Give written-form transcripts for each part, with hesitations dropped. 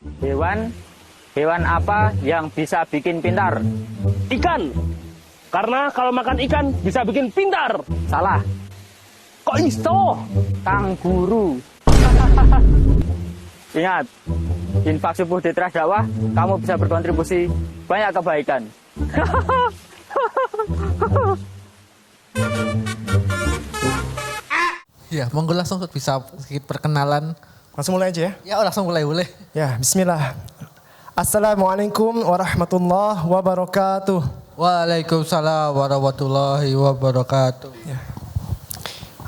Hewan apa yang bisa bikin pintar? Ikan. Karena kalau makan ikan bisa bikin pintar. Salah. Kok iso? Kanguru. Ingat, infak subuh di Teras Dakwah, kamu bisa berkontribusi banyak kebaikan. Ya, monggo langsung bisa sedikit perkenalan. Langsung mulai aja ya? Ya, langsung mulai boleh. Ya, bismillah. Assalamualaikum warahmatullahi wabarakatuh. Waalaikumsalam warahmatullahi wabarakatuh. Ya.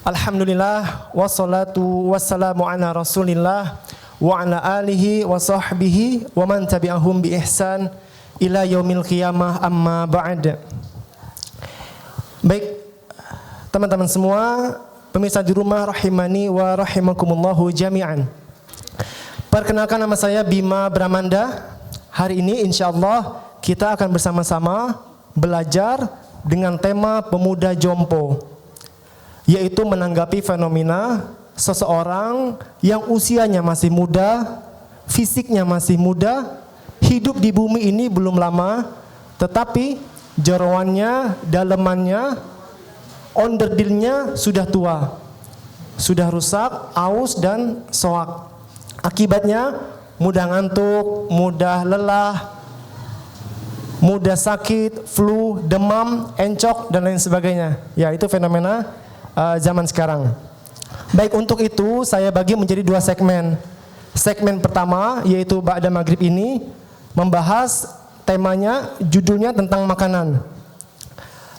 Alhamdulillah, wassalatu wassalamu ala rasulillah wa ala alihi wa sahbihi wa man tabi'ahum bi ihsan ila yaumil qiyamah amma ba'd. Baik, teman-teman semua, pemirsa di rumah rahimani wa rahimakumullahu jami'an. Perkenalkan, nama saya Bima Bramanda. Hari ini insyaallah kita akan bersama-sama belajar dengan tema pemuda jompo, yaitu menanggapi fenomena seseorang yang usianya masih muda, fisiknya masih muda, hidup di bumi ini belum lama, tetapi jeroannya, dalemannya, onderdilnya sudah tua, sudah rusak, aus dan soak. Akibatnya mudah ngantuk, mudah lelah, mudah sakit, flu, demam, encok dan lain sebagainya. Ya, itu fenomena zaman sekarang. Baik, untuk itu saya bagi menjadi dua segmen. Segmen pertama yaitu Ba'da Maghrib ini membahas temanya, judulnya tentang makanan.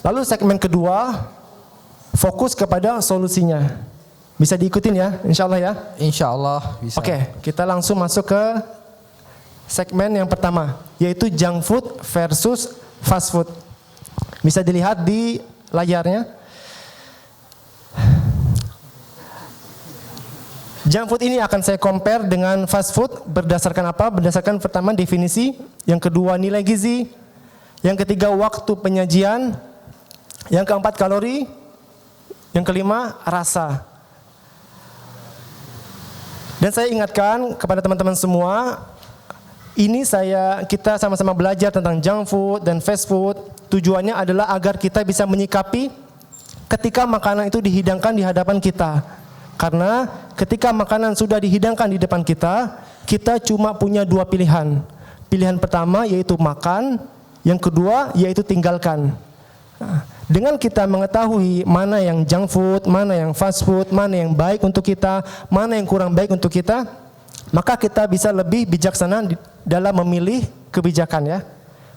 Lalu segmen kedua fokus kepada solusinya. Bisa diikutin ya, insyaallah ya. Insyaallah bisa. Oke, kita langsung masuk ke segmen yang pertama, yaitu junk food versus fast food. Bisa dilihat di layarnya. Junk food ini akan saya compare dengan fast food berdasarkan apa? Berdasarkan pertama definisi, yang kedua nilai gizi, yang ketiga waktu penyajian, yang keempat kalori, yang kelima rasa. Dan saya ingatkan kepada teman-teman semua, kita sama-sama belajar tentang junk food dan fast food. Tujuannya adalah agar kita bisa menyikapi ketika makanan itu dihidangkan di hadapan kita. Karena ketika makanan sudah dihidangkan di depan kita, kita cuma punya dua pilihan. Pilihan pertama yaitu makan, yang kedua yaitu tinggalkan. Dengan kita mengetahui mana yang junk food, mana yang fast food, mana yang baik untuk kita, mana yang kurang baik untuk kita, maka kita bisa lebih bijaksana dalam memilih kebijakan ya.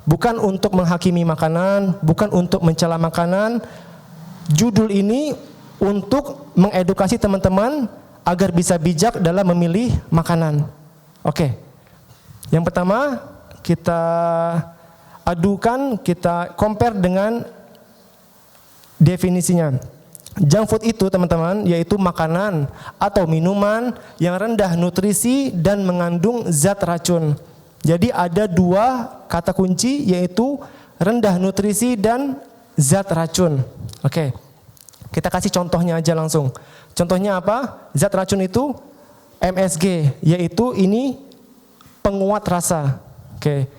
Bukan untuk menghakimi makanan, bukan untuk mencela makanan. Judul ini untuk mengedukasi teman-teman agar bisa bijak dalam memilih makanan. Oke. Yang pertama kita adukan, kita compare dengan definisinya. Junk food itu teman-teman yaitu makanan atau minuman yang rendah nutrisi dan mengandung zat racun. Jadi ada dua kata kunci yaitu rendah nutrisi dan zat racun. Oke. Kita kasih contohnya aja langsung. Contohnya apa? Zat racun itu MSG, yaitu ini penguat rasa. Oke.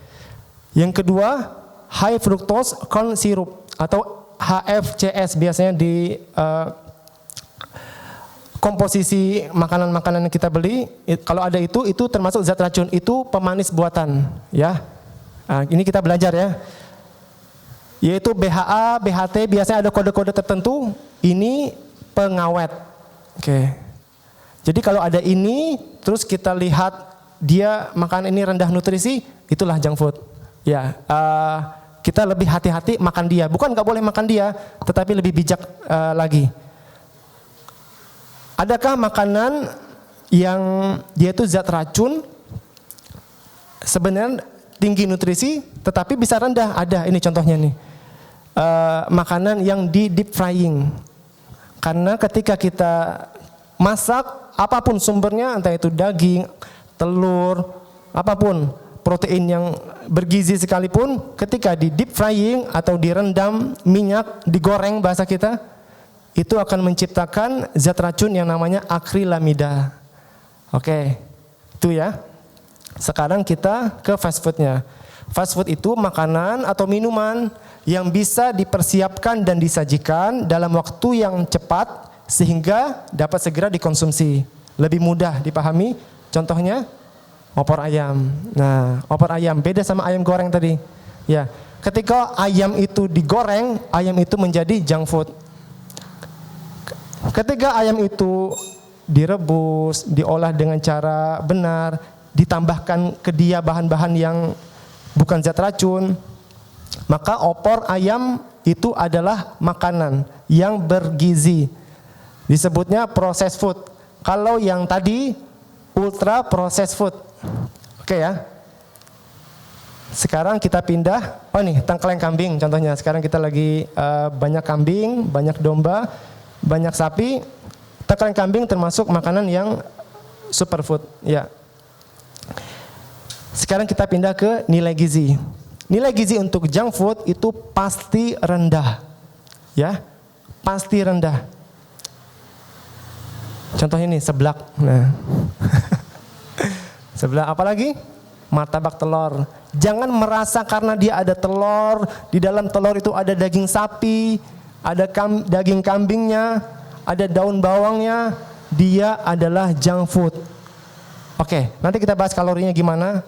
Yang kedua, high fructose corn syrup atau HFCS, biasanya di komposisi makanan-makanan yang kita beli, kalau ada itu termasuk zat racun, itu pemanis buatan ya. Nah, ini kita belajar ya. Yaitu BHA, BHT, biasanya ada kode-kode tertentu, ini pengawet. Oke. Jadi kalau ada ini, terus kita lihat dia makan ini rendah nutrisi, itulah junk food. Ya, kita lebih hati-hati makan dia. Bukan nggak boleh makan dia, tetapi lebih bijak lagi. Adakah makanan yang dia itu zat racun, sebenarnya tinggi nutrisi, tetapi bisa rendah? Ada, ini contohnya nih. Makanan yang di deep frying. Karena ketika kita masak, apapun sumbernya, entah itu daging, telur, apapun, protein yang bergizi sekalipun, ketika di deep frying atau direndam minyak, digoreng bahasa kita, itu akan menciptakan zat racun yang namanya akrilamida. Oke, itu ya. Sekarang kita ke fast foodnya. Fast food itu makanan atau minuman yang bisa dipersiapkan dan disajikan dalam waktu yang cepat sehingga dapat segera dikonsumsi. Lebih mudah dipahami. Contohnya opor ayam. Nah, opor ayam beda sama ayam goreng tadi. Ya, ketika ayam itu digoreng, ayam itu menjadi junk food. Ketika ayam itu direbus, diolah dengan cara benar, ditambahkan ke dia bahan-bahan yang bukan zat racun, maka opor ayam itu adalah makanan yang bergizi. Disebutnya processed food. Kalau yang tadi ultra processed food. Oke ya. Sekarang kita pindah. Oh nih, tengkleng kambing contohnya. Sekarang kita lagi banyak kambing, banyak domba, banyak sapi. Tengkleng kambing termasuk makanan yang superfood. Ya. Sekarang kita pindah ke nilai gizi. Nilai gizi untuk junk food itu pasti rendah. Ya. Pasti rendah. Contoh ini seblak. Nah. Seblak apa lagi? Martabak telur. Jangan merasa karena dia ada telur, di dalam telur itu ada daging sapi, ada daging kambingnya, ada daun bawangnya, dia adalah junk food. Oke, nanti kita bahas kalorinya gimana.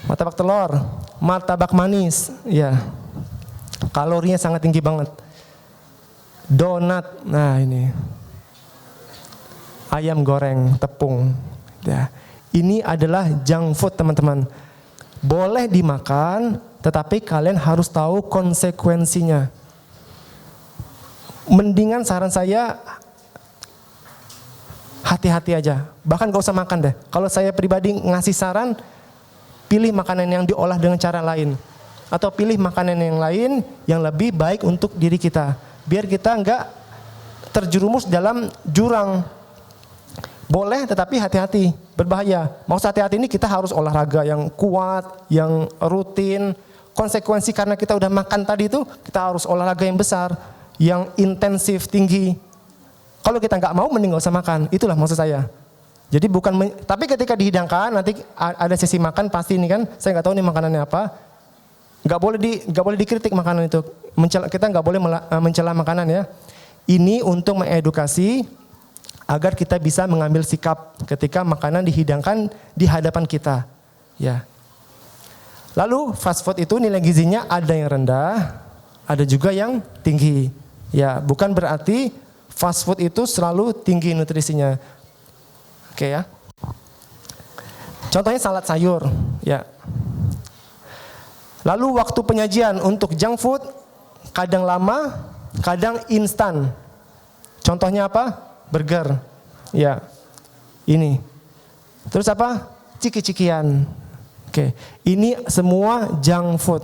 Martabak telur, martabak manis, ya. Kalorinya sangat tinggi banget. Donat, nah ini. Ayam goreng, tepung. Ya. Ini adalah junk food, teman-teman. Boleh dimakan, tetapi kalian harus tahu konsekuensinya. Mendingan saran saya hati-hati aja. Bahkan gak usah makan deh. Kalau saya pribadi ngasih saran, pilih makanan yang diolah dengan cara lain. Atau pilih makanan yang lain yang lebih baik untuk diri kita. Biar kita nggak terjerumus dalam jurang. Boleh, tetapi hati-hati, berbahaya. Maksud hati-hati ini kita harus olahraga yang kuat, yang rutin. Konsekuensi karena kita udah makan tadi itu, kita harus olahraga yang besar, yang intensif, tinggi. Kalau kita nggak mau, mending nggak usah makan. Itulah maksud saya. Jadi bukan, tapi ketika dihidangkan, nanti ada sesi makan pasti ini kan, saya nggak tahu nih makanannya apa. Nggak boleh dikritik makanan itu. Kita nggak boleh mencela makanan ya. Ini untuk mengedukasi agar kita bisa mengambil sikap ketika makanan dihidangkan di hadapan kita. Ya. Lalu fast food itu nilai gizinya ada yang rendah, ada juga yang tinggi. Ya, bukan berarti fast food itu selalu tinggi nutrisinya. Oke ya. Contohnya salad sayur, ya. Lalu waktu penyajian untuk junk food kadang lama, kadang instan. Contohnya apa? Burger, ya, ini. Terus apa? Ciki-cikian. Oke, ini semua junk food.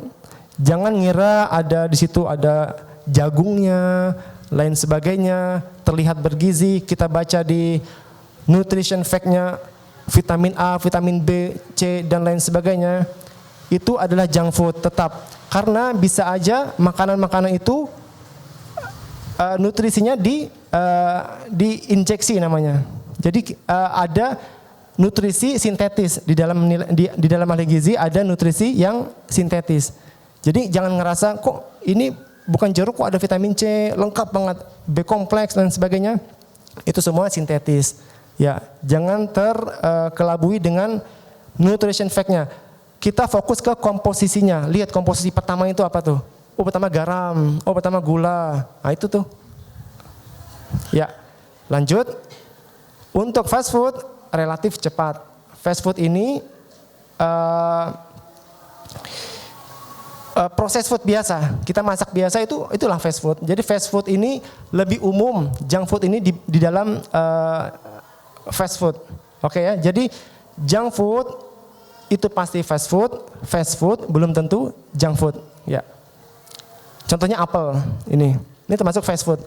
Jangan ngira ada di situ ada jagungnya, lain sebagainya, terlihat bergizi. Kita baca di nutrition fact-nya, vitamin A, vitamin B, C dan lain sebagainya. Itu adalah junk food tetap. Karena bisa aja makanan-makanan itu nutrisinya diinjeksi namanya. Jadi ada nutrisi sintetis di dalam ahli gizi, ada nutrisi yang sintetis. Jadi jangan ngerasa kok ini bukan jeruk, kok ada vitamin C lengkap banget, B kompleks dan sebagainya. Itu semua sintetis. Ya, jangan terkelabui dengan nutrition fact-nya. Kita fokus ke komposisinya. Lihat komposisi pertama itu apa tuh? Oh, pertama garam, oh pertama gula. Nah, itu tuh. Ya, lanjut. Untuk fast food relatif cepat. Fast food ini proses food biasa. Kita masak biasa itulah fast food. Jadi fast food ini lebih umum. Junk food ini di dalam fast food. Oke ya. Jadi junk food itu pasti fast food belum tentu junk food. Ya. Contohnya apel ini termasuk fast food.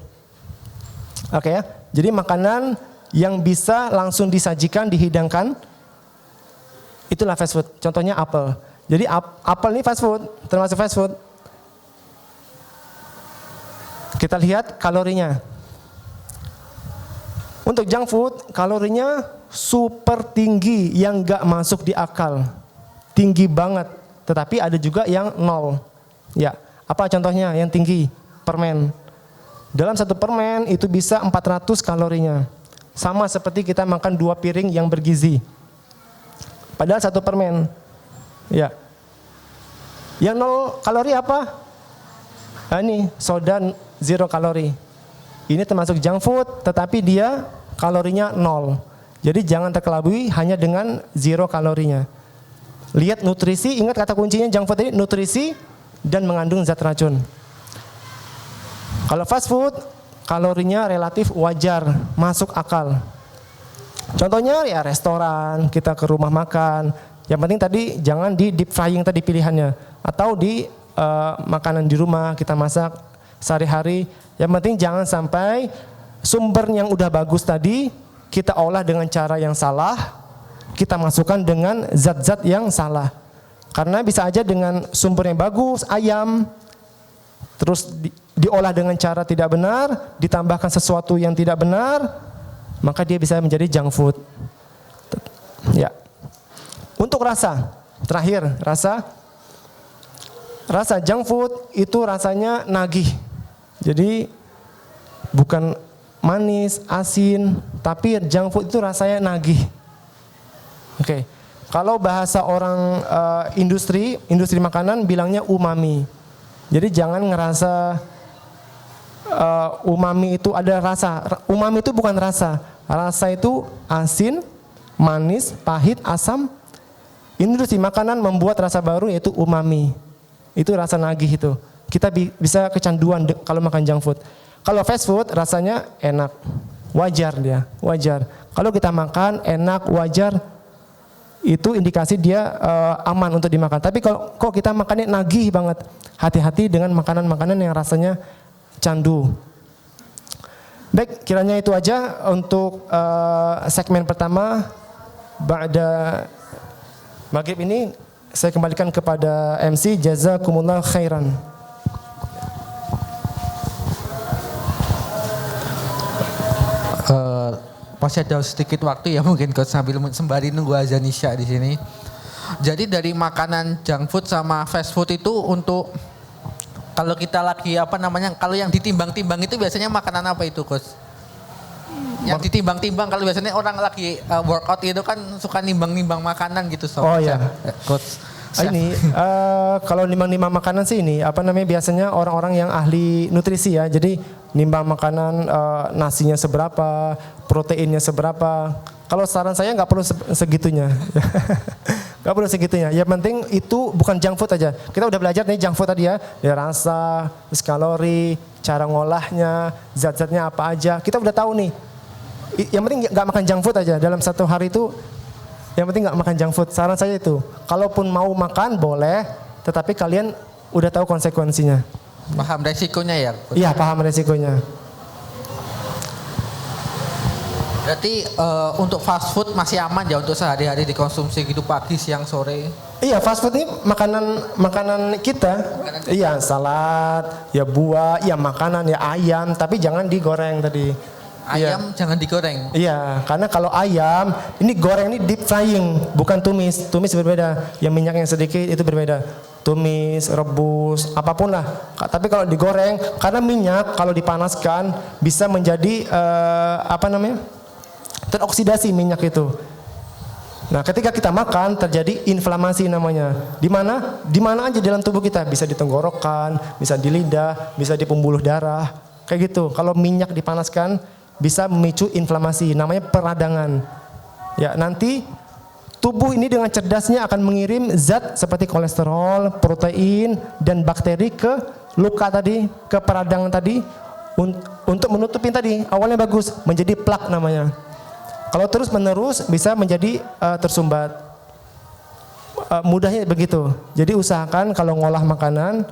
Oke ya. Jadi makanan yang bisa langsung disajikan, dihidangkan, itulah fast food. Contohnya apel. Jadi apel ini fast food, termasuk fast food. Kita lihat kalorinya. Untuk junk food kalorinya super tinggi yang gak masuk di akal. Tinggi banget. Tetapi ada juga yang nol. Ya, apa contohnya yang tinggi? Permen. Dalam satu permen itu bisa 400 kalorinya. Sama seperti kita makan 2 piring yang bergizi. Padahal satu permen. Ya. Yang 0 kalori apa? Nah, ini soda 0 kalori. Ini termasuk junk food, tetapi dia kalorinya 0. Jadi jangan terkelabui hanya dengan 0 kalorinya. Lihat nutrisi, ingat kata kuncinya junk food ini nutrisi dan mengandung zat racun. Kalau fast food, kalorinya relatif wajar, masuk akal. Contohnya ya restoran, kita ke rumah makan. Yang penting tadi jangan di deep frying tadi pilihannya. Atau di makanan di rumah kita masak sehari-hari. Yang penting jangan sampai sumber yang udah bagus tadi kita olah dengan cara yang salah, kita masukkan dengan zat-zat yang salah. Karena bisa aja dengan sumber yang bagus, ayam, terus diolah dengan cara tidak benar, ditambahkan sesuatu yang tidak benar, maka dia bisa menjadi junk food. Ya. Untuk rasa, terakhir rasa junk food itu rasanya nagih. Jadi bukan manis, asin, tapi junk food itu rasanya nagih. Oke. Kalau bahasa orang industri makanan bilangnya umami. Jadi jangan ngerasa umami itu ada rasa. Umami itu bukan rasa. Rasa itu asin, manis, pahit, asam. Industri makanan membuat rasa baru yaitu umami. Itu rasa nagih itu. Kita bisa kecanduan kalau makan junk food. Kalau fast food rasanya enak. Wajar dia, wajar. Kalau kita makan enak, wajar, itu indikasi dia aman untuk dimakan. Tapi kalau kok kita makannya nagih banget, hati-hati dengan makanan-makanan yang rasanya candu. Baik, kiranya itu aja untuk segmen pertama. Ba'da maghrib ini saya kembalikan kepada MC. Jazakumullah khairan. Masih ada sedikit waktu ya mungkin Coach sambil sembari nunggu azan isya di sini. Jadi dari makanan junk food sama fast food itu untuk kalau kita lagi kalau yang ditimbang-timbang itu biasanya makanan apa itu Coach? Yang ditimbang-timbang kalau biasanya orang lagi workout itu kan suka nimbang-nimbang makanan gitu. Oh ya, Coach. Ini kalau nimbang-nimbang makanan sih ini biasanya orang-orang yang ahli nutrisi ya. Jadi nimbang makanan nasinya seberapa, proteinnya seberapa. Kalau saran saya nggak perlu segitunya. Nggak perlu segitunya. Yang penting itu bukan junk food aja. Kita udah belajar nih junk food tadi ya. Rasa, kalori, cara ngolahnya, zat-zatnya apa aja. Kita udah tahu nih. Yang penting nggak makan junk food aja dalam satu hari itu. Yang penting nggak makan junk food. Saran saya itu, kalaupun mau makan boleh, tetapi kalian udah tahu konsekuensinya. Paham resikonya ya? Iya, paham resikonya. Berarti untuk fast food masih aman ya untuk sehari-hari dikonsumsi gitu pagi, siang, sore? Iya, fast food ini makanan kita. Iya, salad, ya buah, ya makanan, ya ayam, tapi jangan digoreng tadi. Ayam jangan digoreng. Iya, karena kalau ayam ini goreng ini deep frying, bukan tumis. Tumis berbeda. Yang minyaknya sedikit itu berbeda. Tumis, rebus, apapun lah. Tapi kalau digoreng, karena minyak kalau dipanaskan bisa menjadi teroksidasi minyak itu. Nah, ketika kita makan terjadi inflamasi namanya. Di mana? Di mana aja dalam tubuh kita, bisa di tenggorokan, bisa di lidah, bisa di pembuluh darah. Kayak gitu. Kalau minyak dipanaskan bisa memicu inflamasi, namanya peradangan. Ya, nanti tubuh ini dengan cerdasnya akan mengirim zat seperti kolesterol, protein, dan bakteri ke luka tadi, ke peradangan tadi untuk menutupin tadi. Awalnya bagus, menjadi plak namanya. Kalau terus menerus bisa menjadi tersumbat. Mudahnya begitu. Jadi usahakan kalau ngolah makanan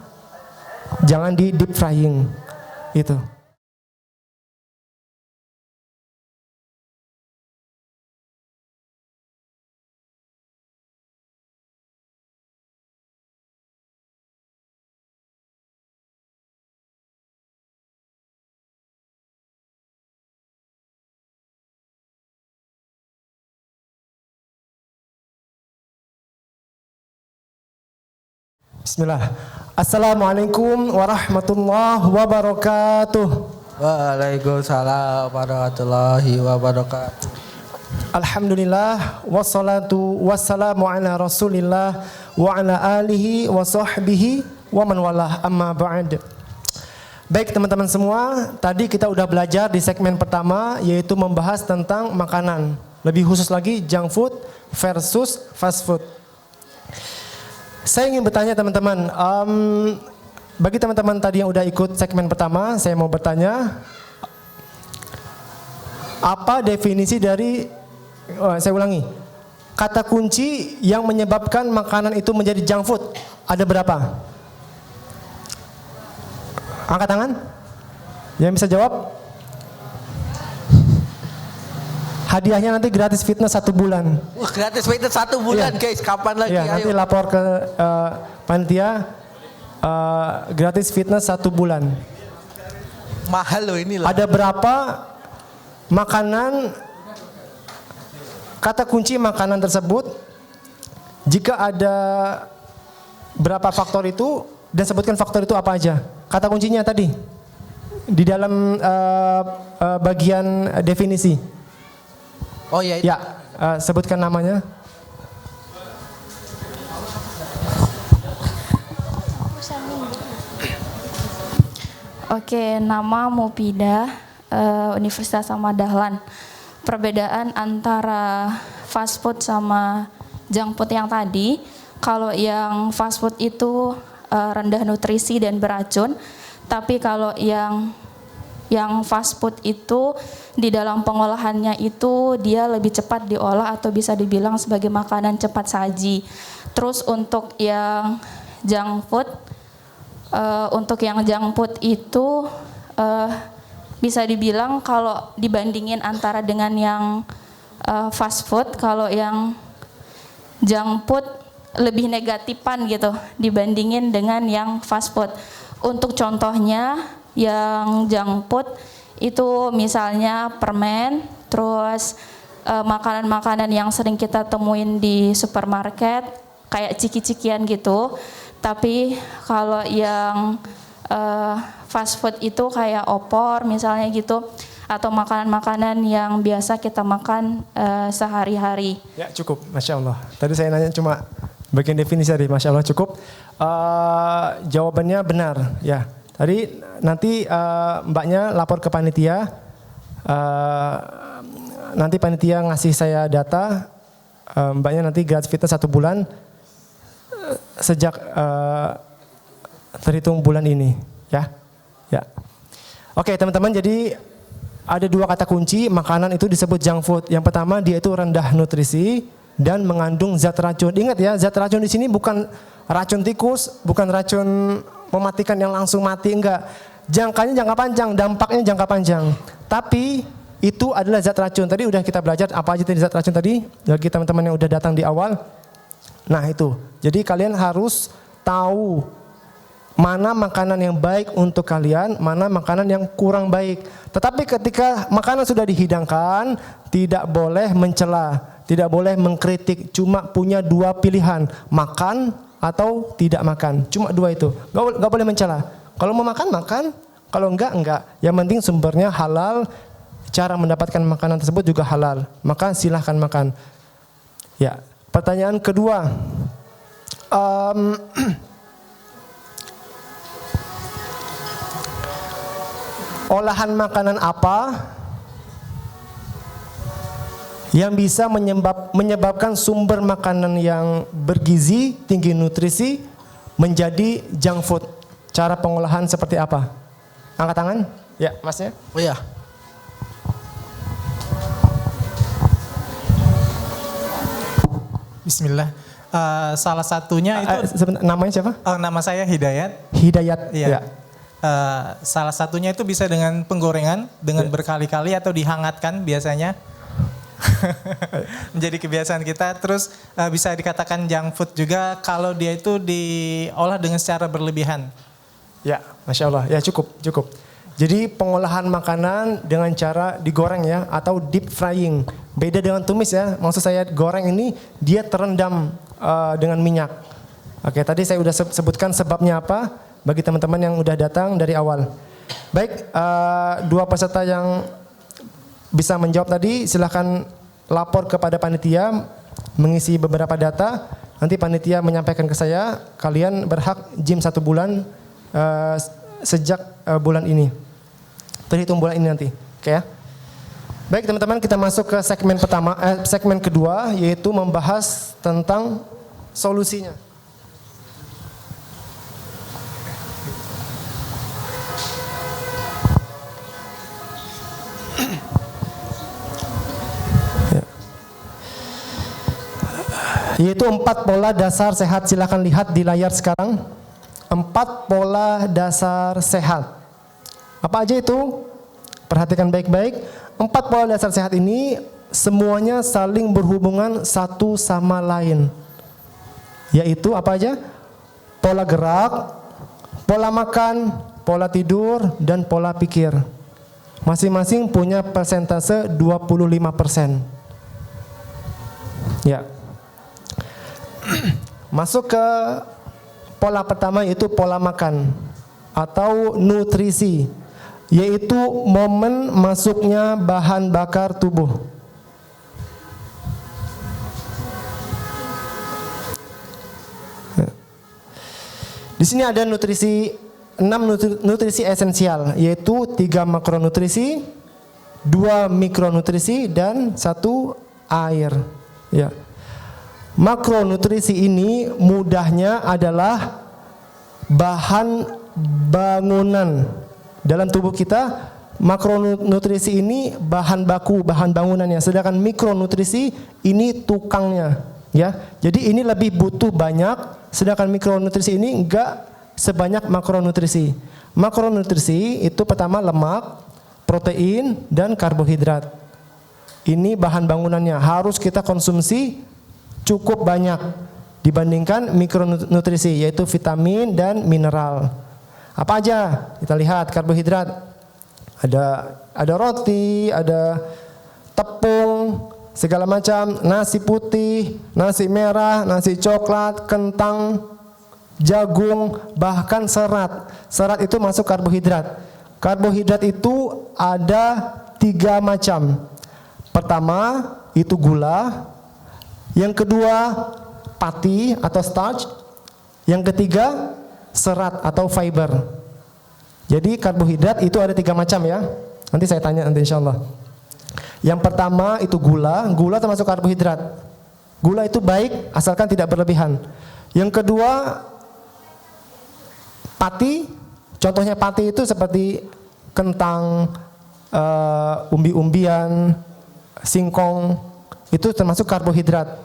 jangan di deep frying. Itu. Bismillah. Assalamualaikum warahmatullahi wabarakatuh. Waalaikumsalam warahmatullahi wabarakatuh. Alhamdulillah wassalatu wassalamu ala Rasulillah wa ala alihi wa sahbihi wa man walah, amma ba'd. Baik teman-teman semua, tadi kita udah belajar di segmen pertama yaitu membahas tentang makanan. Lebih khusus lagi junk food versus fast food. Saya ingin bertanya teman-teman, bagi teman-teman tadi yang udah ikut segmen pertama, saya mau bertanya, apa definisi dari, saya ulangi, kata kunci yang menyebabkan makanan itu menjadi junk food, ada berapa? Angkat tangan, yang bisa jawab. Hadiahnya nanti gratis fitness 1 bulan. Wah, gratis fitness 1 bulan, guys. Kapan lagi? Iya, nanti Ayo. lapor ke panitia, gratis fitness 1 bulan. Mahal loh ini lah. Ada berapa makanan, kata kunci makanan tersebut, jika ada berapa faktor itu, dan sebutkan faktor itu apa aja. Kata kuncinya tadi di dalam bagian definisi. Oh ya, Ya, sebutkan namanya. Oke, nama Mupidah, Universitas Ahmad Dahlan. Perbedaan antara fast food sama junk food yang tadi, kalau yang fast food itu rendah nutrisi dan beracun, tapi kalau yang fast food itu di dalam pengolahannya itu dia lebih cepat diolah atau bisa dibilang sebagai makanan cepat saji. Terus untuk yang junk food, itu bisa dibilang kalau dibandingin antara dengan yang fast food, kalau yang junk food lebih negatifan gitu dibandingin dengan yang fast food. Untuk contohnya yang junk food itu misalnya permen, terus makanan-makanan yang sering kita temuin di supermarket kayak ciki-cikian gitu. Tapi kalau yang fast food itu kayak opor misalnya gitu, atau makanan-makanan yang biasa kita makan sehari-hari. Ya cukup, Masya Allah. Tadi saya nanya cuma bagian definisi tadi, Masya Allah cukup. Jawabannya benar, ya. Tadi nanti mbaknya lapor ke panitia, nanti panitia ngasih saya data, mbaknya nanti gratis fitness 1 bulan sejak terhitung bulan ini, ya. Ya. Oke teman-teman, jadi ada 2 kata kunci makanan itu disebut junk food. Yang pertama, dia itu rendah nutrisi dan mengandung zat racun. Ingat ya, zat racun di sini bukan racun tikus, bukan racun mematikan yang langsung mati, enggak. Jangkanya jangka panjang, dampaknya jangka panjang. Tapi itu adalah zat racun. Tadi udah kita belajar apa aja tadi zat racun tadi, bagi teman-teman yang udah datang di awal. Nah itu, jadi kalian harus tahu mana makanan yang baik untuk kalian, mana makanan yang kurang baik. Tetapi ketika makanan sudah dihidangkan, tidak boleh mencela, tidak boleh mengkritik. Cuma punya 2 pilihan, makan atau tidak makan. Cuma 2 itu, gak boleh mencela. Kalau mau makan, makan. Kalau enggak. Yang penting sumbernya halal, cara mendapatkan makanan tersebut juga halal. Maka silahkan makan. Ya, pertanyaan kedua. Olahan makanan apa yang bisa menyebabkan sumber makanan yang bergizi, tinggi nutrisi menjadi junk food? Cara pengolahan seperti apa? Angkat tangan. Ya, Masnya. Oh iya. Bismillah. Salah satunya itu namanya siapa? nama saya Hidayat. Hidayat. Iya. Ya. Salah satunya itu bisa dengan penggorengan dengan berkali-kali atau dihangatkan biasanya. Menjadi kebiasaan kita. Terus bisa dikatakan junk food juga kalau dia itu diolah dengan secara berlebihan. Ya, Masya Allah. Ya cukup. Jadi pengolahan makanan dengan cara digoreng ya, atau deep frying. Beda dengan tumis ya. Maksud saya goreng ini dia terendam dengan minyak. Oke, tadi saya sudah sebutkan sebabnya apa bagi teman-teman yang sudah datang dari awal. Baik, dua peserta yang bisa menjawab tadi silahkan lapor kepada panitia mengisi beberapa data. Nanti panitia menyampaikan ke saya, kalian berhak gym 1 bulan sejak bulan ini. Terhitung bulan ini nanti. Oke ya. Baik teman-teman, kita masuk ke segmen kedua, yaitu membahas tentang solusinya. Yaitu 4 pola dasar sehat. Silakan lihat di layar sekarang. 4 pola dasar sehat. Apa aja itu? Perhatikan baik-baik. 4 pola dasar sehat ini semuanya saling berhubungan satu sama lain. Yaitu apa aja? Pola gerak, pola makan, pola tidur, dan pola pikir. Masing-masing punya persentase 25%. Ya. Masuk ke pola pertama, yaitu pola makan atau nutrisi, yaitu momen masuknya bahan bakar tubuh. Di sini ada nutrisi 6 nutrisi esensial, yaitu 3 makronutrisi, 2 mikronutrisi, dan 1 air. Ya. Makronutrisi ini mudahnya adalah bahan bangunan dalam tubuh kita. Makronutrisi ini bahan baku, bahan bangunannya, sedangkan mikronutrisi ini tukangnya, ya. Jadi ini lebih butuh banyak, sedangkan mikronutrisi ini enggak sebanyak makronutrisi. Makronutrisi itu pertama lemak, protein, dan karbohidrat. Ini bahan bangunannya harus kita konsumsi cukup banyak dibandingkan mikronutrisi, yaitu vitamin dan mineral. Apa aja? Kita lihat karbohidrat. Ada roti, ada tepung, segala macam, nasi putih, nasi merah, nasi coklat, kentang, jagung, bahkan serat. Serat itu masuk karbohidrat. Karbohidrat itu ada 3 macam. Pertama itu gula, yang kedua pati atau starch, yang ketiga serat atau fiber. Jadi karbohidrat itu ada 3 macam ya. Nanti saya tanya nanti insyaallah. Yang pertama itu gula, gula termasuk karbohidrat. Gula itu baik asalkan tidak berlebihan. Yang kedua pati, contohnya pati itu seperti kentang, umbi-umbian, singkong, itu termasuk karbohidrat.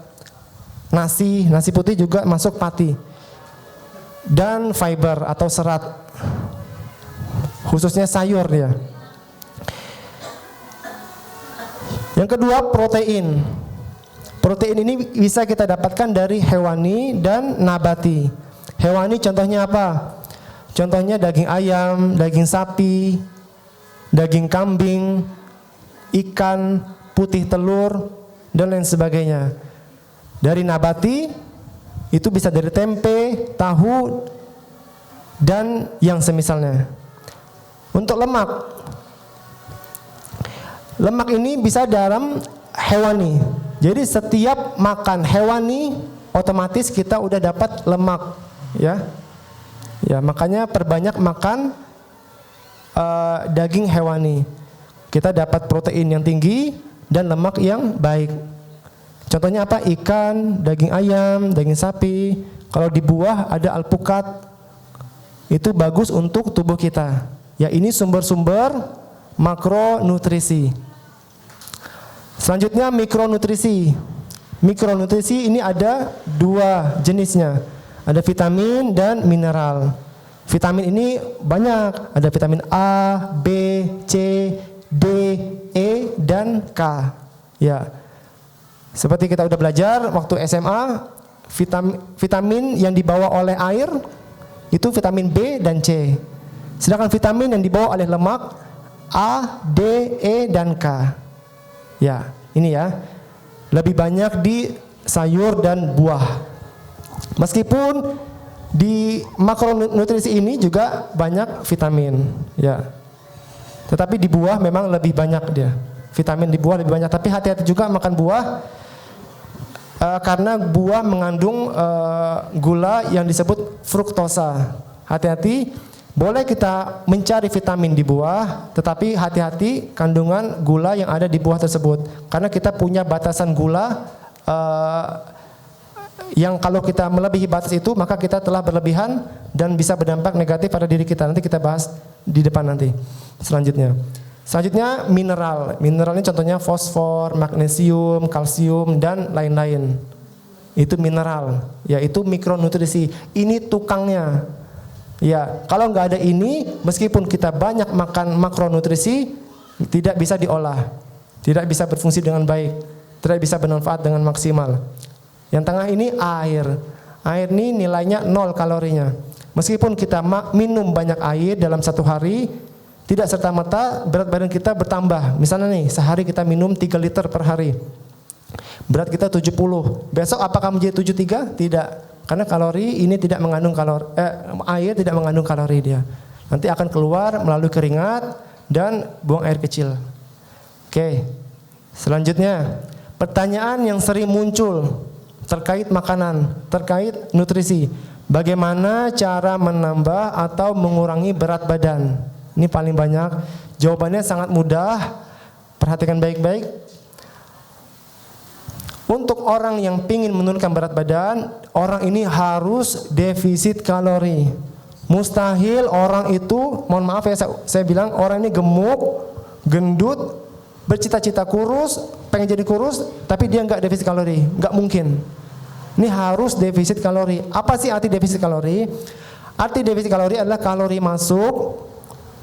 Nasi putih juga masuk pati. Dan fiber atau serat, khususnya sayur ya. Yang kedua protein. Protein ini bisa kita dapatkan dari hewani dan nabati. Hewani contohnya apa? Contohnya daging ayam, daging sapi, daging kambing, ikan, putih telur, dan lain sebagainya. Dari nabati itu bisa dari tempe, tahu, dan yang semisalnya. Untuk lemak, lemak ini bisa dalam hewani. Jadi setiap makan hewani otomatis kita udah dapat lemak, ya. Ya, makanya perbanyak makan daging hewani. Kita dapat protein yang tinggi dan lemak yang baik. Contohnya apa? Ikan, daging ayam, daging sapi. Kalau di buah ada alpukat. Itu bagus untuk tubuh kita. Ya, ini sumber-sumber makronutrisi. Selanjutnya mikronutrisi. Mikronutrisi ini ada 2 jenisnya. Ada vitamin dan mineral. Vitamin ini banyak. Ada vitamin A, B, C, D, E, dan K. Ya. Seperti kita udah belajar waktu SMA, vitamin yang dibawa oleh air itu vitamin B dan C. Sedangkan vitamin yang dibawa oleh lemak A, D, E, dan K. Ya, ini ya. Lebih banyak di sayur dan buah. Meskipun di makronutrisi ini juga banyak vitamin, ya. Tetapi di buah memang lebih banyak dia. Vitamin di buah lebih banyak. Tapi hati-hati juga makan buah karena buah mengandung gula yang disebut fruktosa. Hati-hati. Boleh kita mencari vitamin di buah, tetapi hati-hati kandungan gula yang ada di buah tersebut. Karena kita punya batasan gula yang kalau kita melebihi batas itu, maka kita telah berlebihan dan bisa berdampak negatif pada diri kita. Nanti kita bahas di depan nanti. Selanjutnya mineral. Mineral ini contohnya fosfor, magnesium, kalsium, dan lain-lain. Itu mineral, yaitu mikronutrisi. Ini tukangnya. Ya, kalau nggak ada ini, meskipun kita banyak makan makronutrisi, tidak bisa diolah, tidak bisa berfungsi dengan baik, tidak bisa bermanfaat dengan maksimal. Yang tengah ini air. Air ini nilainya 0 kalorinya. Meskipun kita minum banyak air dalam satu hari, tidak serta-merta berat badan kita bertambah. Misalnya nih, sehari kita minum 3 liter per hari. Berat kita 70. Besok apakah menjadi 73? Tidak. Karena kalori ini tidak mengandung air tidak mengandung kalori dia. Nanti akan keluar melalui keringat dan buang air kecil. Oke. Selanjutnya, pertanyaan yang sering muncul terkait makanan, terkait nutrisi. Bagaimana cara menambah atau mengurangi berat badan? Ini paling banyak. Jawabannya sangat mudah. Perhatikan baik-baik. Untuk orang yang ingin menurunkan berat badan, orang ini harus defisit kalori. Mustahil orang itu, mohon maaf ya saya bilang, orang ini gemuk, gendut, bercita-cita kurus, pengen jadi kurus, tapi dia nggak defisit kalori, nggak mungkin. Ini harus defisit kalori. Apa sih arti defisit kalori? Arti defisit kalori adalah kalori masuk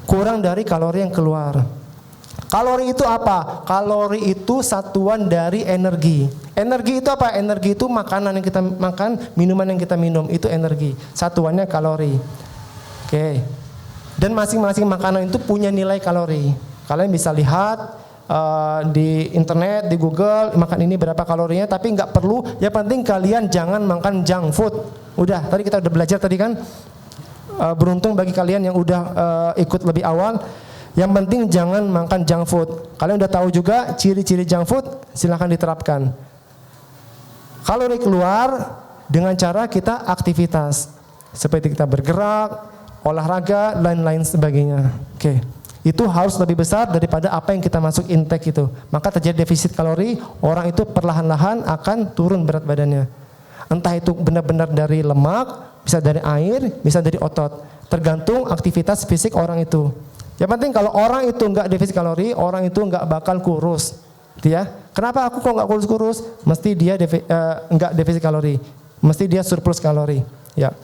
kurang dari kalori yang keluar. Kalori itu apa? Kalori itu satuan dari energi. Energi itu apa? Energi itu makanan yang kita makan, minuman yang kita minum, itu energi. Satuannya kalori. Oke. Dan masing-masing makanan itu punya nilai kalori. Kalian bisa lihat di internet, di Google, makan ini berapa kalorinya, tapi nggak perlu. Yang penting kalian jangan makan junk food. Udah, tadi kita udah belajar tadi kan. Beruntung bagi kalian yang udah ikut lebih awal. Yang penting jangan makan junk food. Kalian udah tahu juga ciri-ciri junk food, silahkan diterapkan. Kalori keluar dengan cara kita aktivitas. Seperti kita bergerak, olahraga, lain-lain sebagainya. Oke. Itu harus lebih besar daripada apa yang kita masuk intake itu. Maka terjadi defisit kalori, orang itu perlahan-lahan akan turun berat badannya. Entah itu benar-benar dari lemak, bisa dari air, bisa dari otot. Tergantung aktivitas fisik orang itu. Yang penting kalau orang itu enggak defisit kalori, orang itu enggak bakal kurus. Gitu ya. Kenapa aku kok enggak kurus-kurus? Mesti dia enggak defisit kalori. Mesti dia surplus kalori. Ya.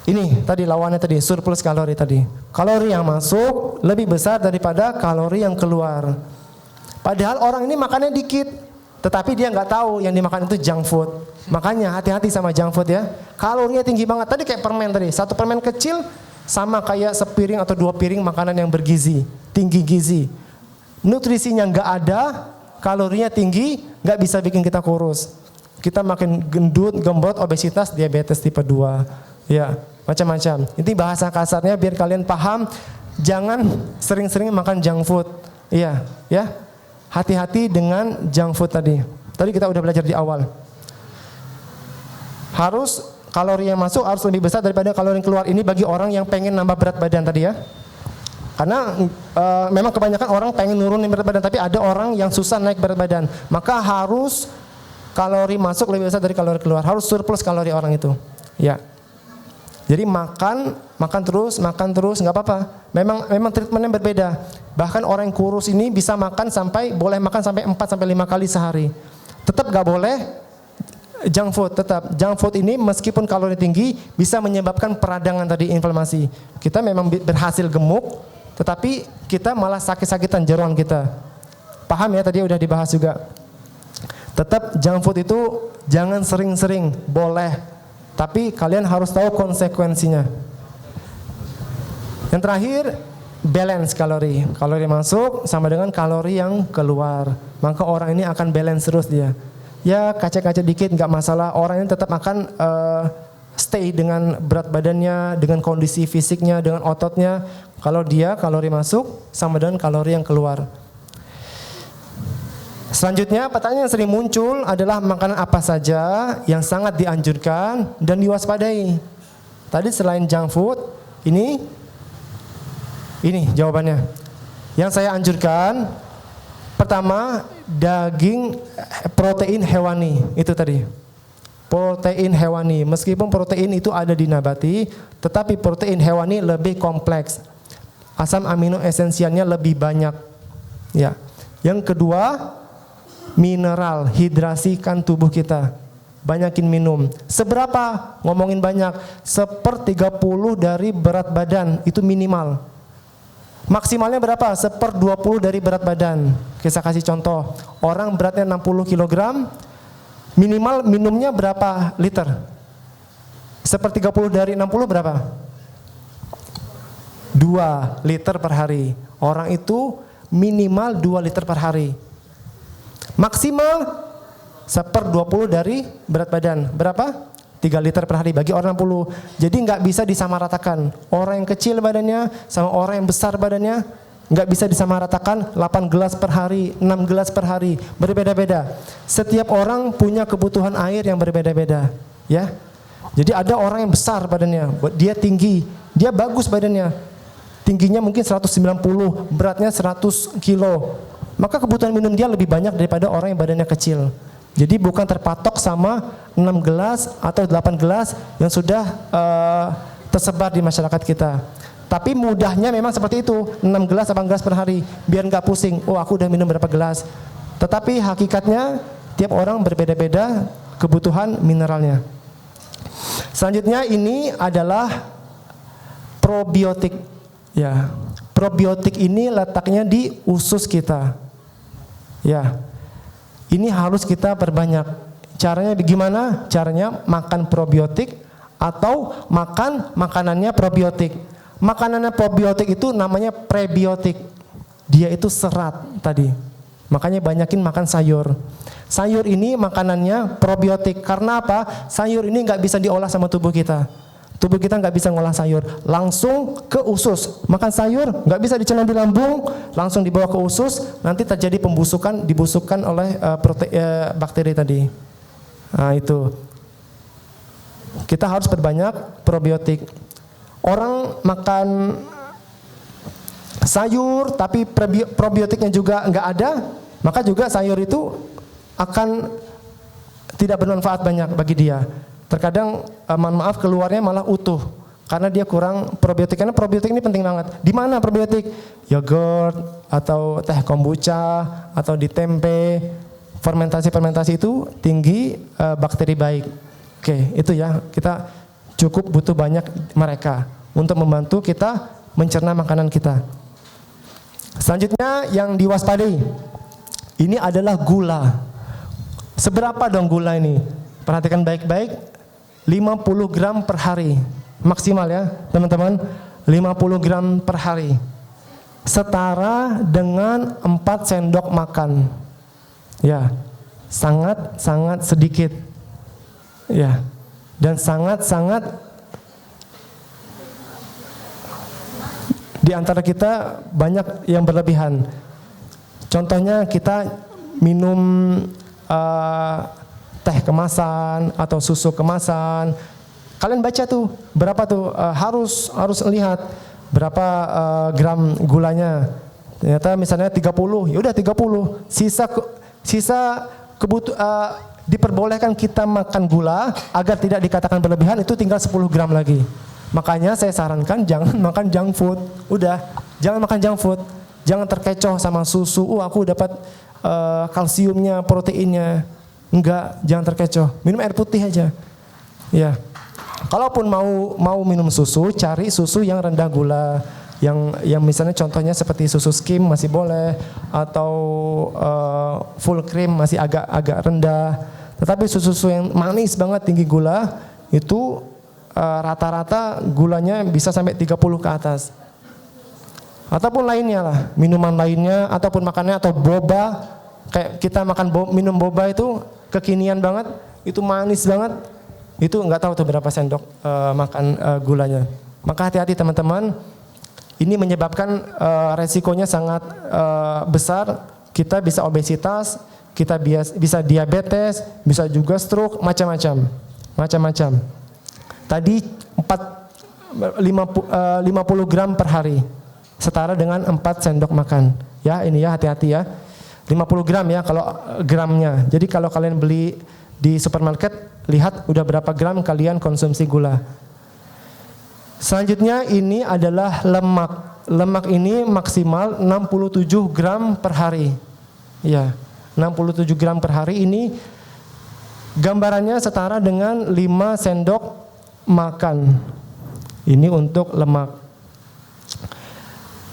Ini tadi lawannya tadi, surplus kalori tadi. Kalori yang masuk lebih besar daripada kalori yang keluar. Padahal orang ini makannya dikit, tetapi dia enggak tahu yang dimakan itu junk food. Makanya hati-hati sama junk food ya. Kalorinya tinggi banget. Tadi kayak permen tadi, satu permen kecil sama kayak sepiring atau 2 piring makanan yang bergizi, tinggi gizi. Nutrisinya nggak ada, kalorinya tinggi, nggak bisa bikin kita kurus. Kita makin gendut, gembrot, obesitas, diabetes tipe 2. Ya, macam-macam. Ini bahasa kasarnya biar kalian paham, jangan sering-sering makan junk food. Iya, ya. Hati-hati dengan junk food tadi. Tadi kita udah belajar di awal. Harus kalori yang masuk harus lebih besar daripada kalori yang keluar. Ini bagi orang yang pengen nambah berat badan tadi ya. Karena memang kebanyakan orang pengen nurunin berat badan, tapi ada orang yang susah naik berat badan. Maka harus kalori masuk lebih besar dari kalori keluar. Harus surplus kalori orang itu. Ya. Jadi makan terus nggak apa-apa. Memang treatmentnya berbeda. Bahkan orang yang kurus ini bisa boleh makan sampai 4 sampai 5 kali sehari. Tetap nggak boleh junk food. Tetap junk food ini meskipun kalori tinggi bisa menyebabkan peradangan tadi, inflamasi. Kita memang berhasil gemuk, tetapi kita malah sakit-sakitan jeroan kita. Paham ya, tadi udah dibahas juga. Tetap junk food itu jangan sering-sering, boleh, tapi kalian harus tahu konsekuensinya. Yang terakhir, balance kalori. Kalori masuk sama dengan kalori yang keluar. Maka orang ini akan balance terus dia. ya kacek-kacek dikit nggak masalah. Orang ini tetap akan stay dengan berat badannya, dengan kondisi fisiknya, dengan ototnya. Kalau dia kalori masuk sama dengan kalori yang keluar. Selanjutnya pertanyaan yang sering muncul adalah makanan apa saja yang sangat dianjurkan dan diwaspadai. Tadi selain junk food, ini jawabannya. Yang saya anjurkan, pertama daging protein hewani, itu tadi. Protein hewani, meskipun protein itu ada di nabati, tetapi protein hewani lebih kompleks. Asam amino esensialnya lebih banyak. Ya. Yang kedua, mineral, hidrasikan tubuh kita. Banyakin minum. Seberapa? Ngomongin banyak. 1/30 dari berat badan, itu minimal. Maksimalnya berapa? 1/20 dari berat badan. Saya kasih contoh. Orang beratnya 60 kg, minimal minumnya berapa liter? 1/30 dari 60 berapa? 2 liter per hari. Orang itu minimal 2 liter per hari. Maksimal 1/20 dari berat badan. Berapa? 3 liter per hari bagi orang 60. Jadi nggak bisa disamaratakan. Orang yang kecil badannya sama orang yang besar badannya nggak bisa disamaratakan. 8 gelas per hari, 6 gelas per hari, berbeda-beda. Setiap orang punya kebutuhan air yang berbeda-beda, ya. Jadi ada orang yang besar badannya, dia tinggi, dia bagus badannya. Tingginya mungkin 190, beratnya 100 kilo. Maka kebutuhan minum dia lebih banyak daripada orang yang badannya kecil. Jadi bukan terpatok sama 6 gelas atau 8 gelas yang sudah tersebar di masyarakat kita. Tapi mudahnya memang seperti itu, 6 gelas, 8 gelas per hari, biar nggak pusing. Oh, aku udah minum berapa gelas. Tetapi hakikatnya tiap orang berbeda-beda kebutuhan mineralnya. Selanjutnya ini adalah probiotik. Ya, probiotik ini letaknya di usus kita. Ya, ini harus kita perbanyak. Caranya bagaimana? Caranya makan probiotik atau makan makanannya probiotik. Makanannya probiotik itu namanya prebiotik. Dia itu serat tadi. Makanya banyakin makan sayur. Sayur ini makanannya probiotik. Karena apa? Sayur ini nggak bisa diolah sama tubuh kita. Tubuh kita nggak bisa ngolah sayur, langsung ke usus. Makan sayur nggak bisa dicerna di lambung, langsung dibawa ke usus, nanti terjadi pembusukan, dibusukkan oleh bakteri tadi. Nah itu, kita harus perbanyak probiotik. Orang makan sayur tapi probiotiknya juga nggak ada, maka juga sayur itu akan tidak bermanfaat banyak bagi dia. Terkadang mohon maaf keluarnya malah utuh karena dia kurang probiotik. Karena probiotik ini penting banget. Di mana probiotik? Yogurt atau teh kombucha atau di tempe. Fermentasi itu tinggi bakteri baik. Oke, itu ya. Kita cukup butuh banyak mereka untuk membantu kita mencerna makanan kita. Selanjutnya yang diwaspadai. Ini adalah gula. Seberapa dong gula ini? Perhatikan baik-baik. 50 gram per hari maksimal ya teman-teman, 50 gram per hari setara dengan 4 sendok makan ya, sangat sedikit ya, dan sangat di antara kita banyak yang berlebihan. Contohnya kita minum teh kemasan atau susu kemasan. Kalian baca tuh berapa tuh, harus lihat berapa gram gulanya. Ternyata misalnya 30, ya udah 30. Sisa diperbolehkan kita makan gula agar tidak dikatakan berlebihan, itu tinggal 10 gram lagi. Makanya saya sarankan jangan makan junk food. Udah, jangan makan junk food. Jangan terkecoh sama susu. Aku dapat kalsiumnya, proteinnya. Enggak, jangan terkecoh. Minum air putih aja. Ya. Kalaupun mau minum susu, cari susu yang rendah gula. Yang misalnya contohnya seperti susu skim masih boleh, atau full cream masih agak rendah. Tetapi susu yang manis banget tinggi gula itu rata-rata gulanya bisa sampai 30 ke atas. Ataupun lainnya lah, minuman lainnya ataupun makannya atau boba. Kayak kita minum boba itu kekinian banget, itu manis banget, itu nggak tahu tuh berapa sendok makan gulanya. Maka hati-hati teman-teman, ini menyebabkan resikonya sangat besar. Kita bisa obesitas, kita bisa diabetes, bisa juga stroke, macam-macam. Tadi 50 gram per hari, setara dengan 4 sendok makan. Ya, ini ya, hati-hati ya. 50 gram ya kalau gramnya. Jadi kalau kalian beli di supermarket, lihat udah berapa gram kalian konsumsi gula. Selanjutnya ini adalah lemak. Lemak ini maksimal 67 gram per hari. Ya, 67 gram per hari ini gambarannya setara dengan 5 sendok makan. Ini untuk lemak.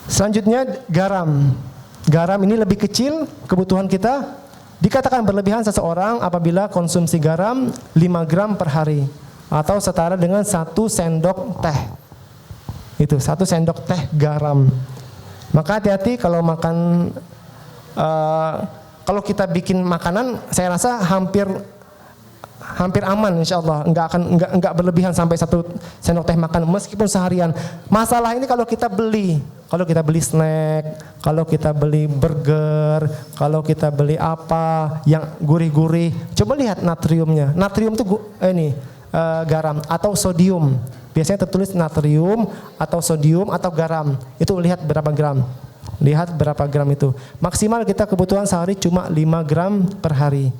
Selanjutnya garam. Garam ini lebih kecil kebutuhan kita. Dikatakan berlebihan seseorang apabila konsumsi garam 5 gram per hari atau setara dengan 1 sendok teh. Itu 1 sendok teh garam. Maka hati-hati kalau makan. Kalau kita bikin makanan, saya rasa hampir aman, insya Allah, nggak berlebihan sampai 1 sendok teh makan meskipun seharian. Masalah ini kalau kita beli snack, kalau kita beli burger, kalau kita beli apa yang gurih-gurih, coba lihat natriumnya. Natrium itu garam atau sodium. Biasanya tertulis natrium atau sodium atau garam. Itu lihat berapa gram. Lihat berapa gram itu. Maksimal kita kebutuhan sehari cuma 5 gram per hari.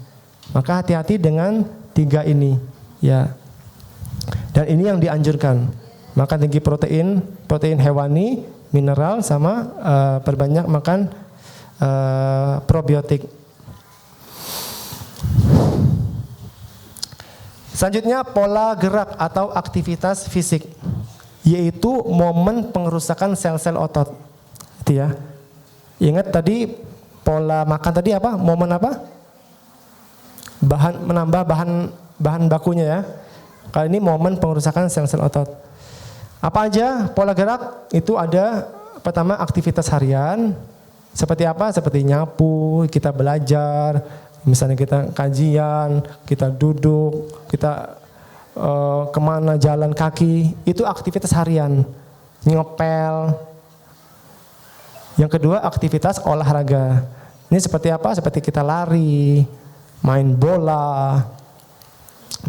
Maka hati-hati dengan 3 ini. Ya. Dan ini yang dianjurkan. Makan tinggi protein hewani, mineral, sama perbanyak makan probiotik. Selanjutnya pola gerak atau aktivitas fisik, yaitu momen pengerusakan sel-sel otot. Itu ya. Ingat tadi pola makan tadi apa? Momen apa? Menambah bahan bakunya ya. Kali ini momen pengerusakan sel-sel otot. Apa aja pola gerak? Itu ada pertama aktivitas harian. Seperti apa? Seperti nyapu, kita belajar, misalnya kita kajian, kita duduk, kita kemana jalan kaki, itu aktivitas harian. Ngepel. Yang kedua aktivitas olahraga. Ini seperti apa? Seperti kita lari, main bola,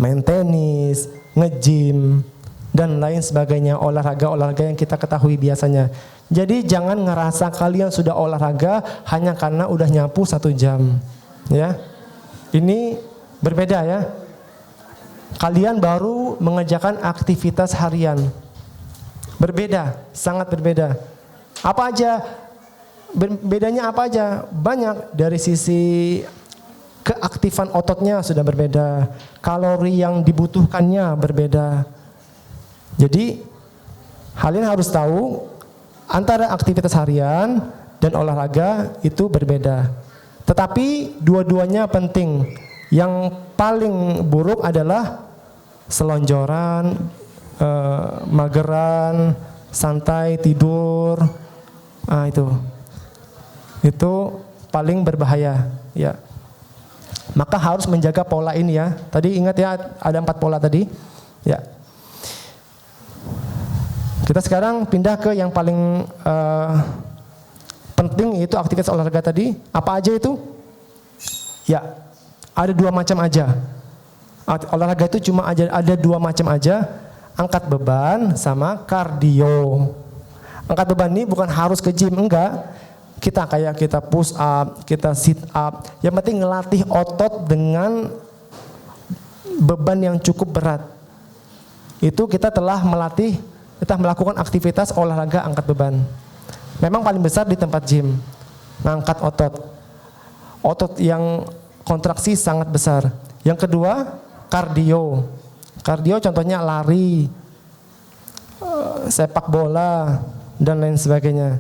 main tenis, nge-gym, dan lain sebagainya. Olahraga yang kita ketahui biasanya. Jadi jangan ngerasa kalian sudah olahraga hanya karena udah nyapu 1 jam. Ya, ini berbeda ya. Kalian baru mengerjakan aktivitas harian. Berbeda, sangat berbeda. Apa aja? Bedanya apa aja? Banyak. Dari sisi keaktifan ototnya sudah berbeda. Kalori yang dibutuhkannya berbeda. Jadi kalian harus tahu antara aktivitas harian dan olahraga itu berbeda. Tetapi dua-duanya penting. Yang paling buruk adalah selonjoran, mageran, santai, tidur. Nah, itu paling berbahaya ya. Maka harus menjaga pola ini ya. Tadi ingat ya, ada 4 pola tadi ya. Kita sekarang pindah ke yang paling penting, yaitu aktivitas olahraga tadi. Apa aja itu? Ya, ada 2 macam aja. Olahraga itu cuma ada 2 macam aja. Angkat beban sama kardio. Angkat beban ini bukan harus ke gym, enggak. Kita push up, kita sit up. Yang penting ngelatih otot dengan beban yang cukup berat. Itu kita kita melakukan aktivitas olahraga angkat beban. Memang paling besar di tempat gym. Ngangkat otot. Otot yang kontraksi sangat besar. Yang kedua, kardio. Kardio contohnya lari, sepak bola, dan lain sebagainya.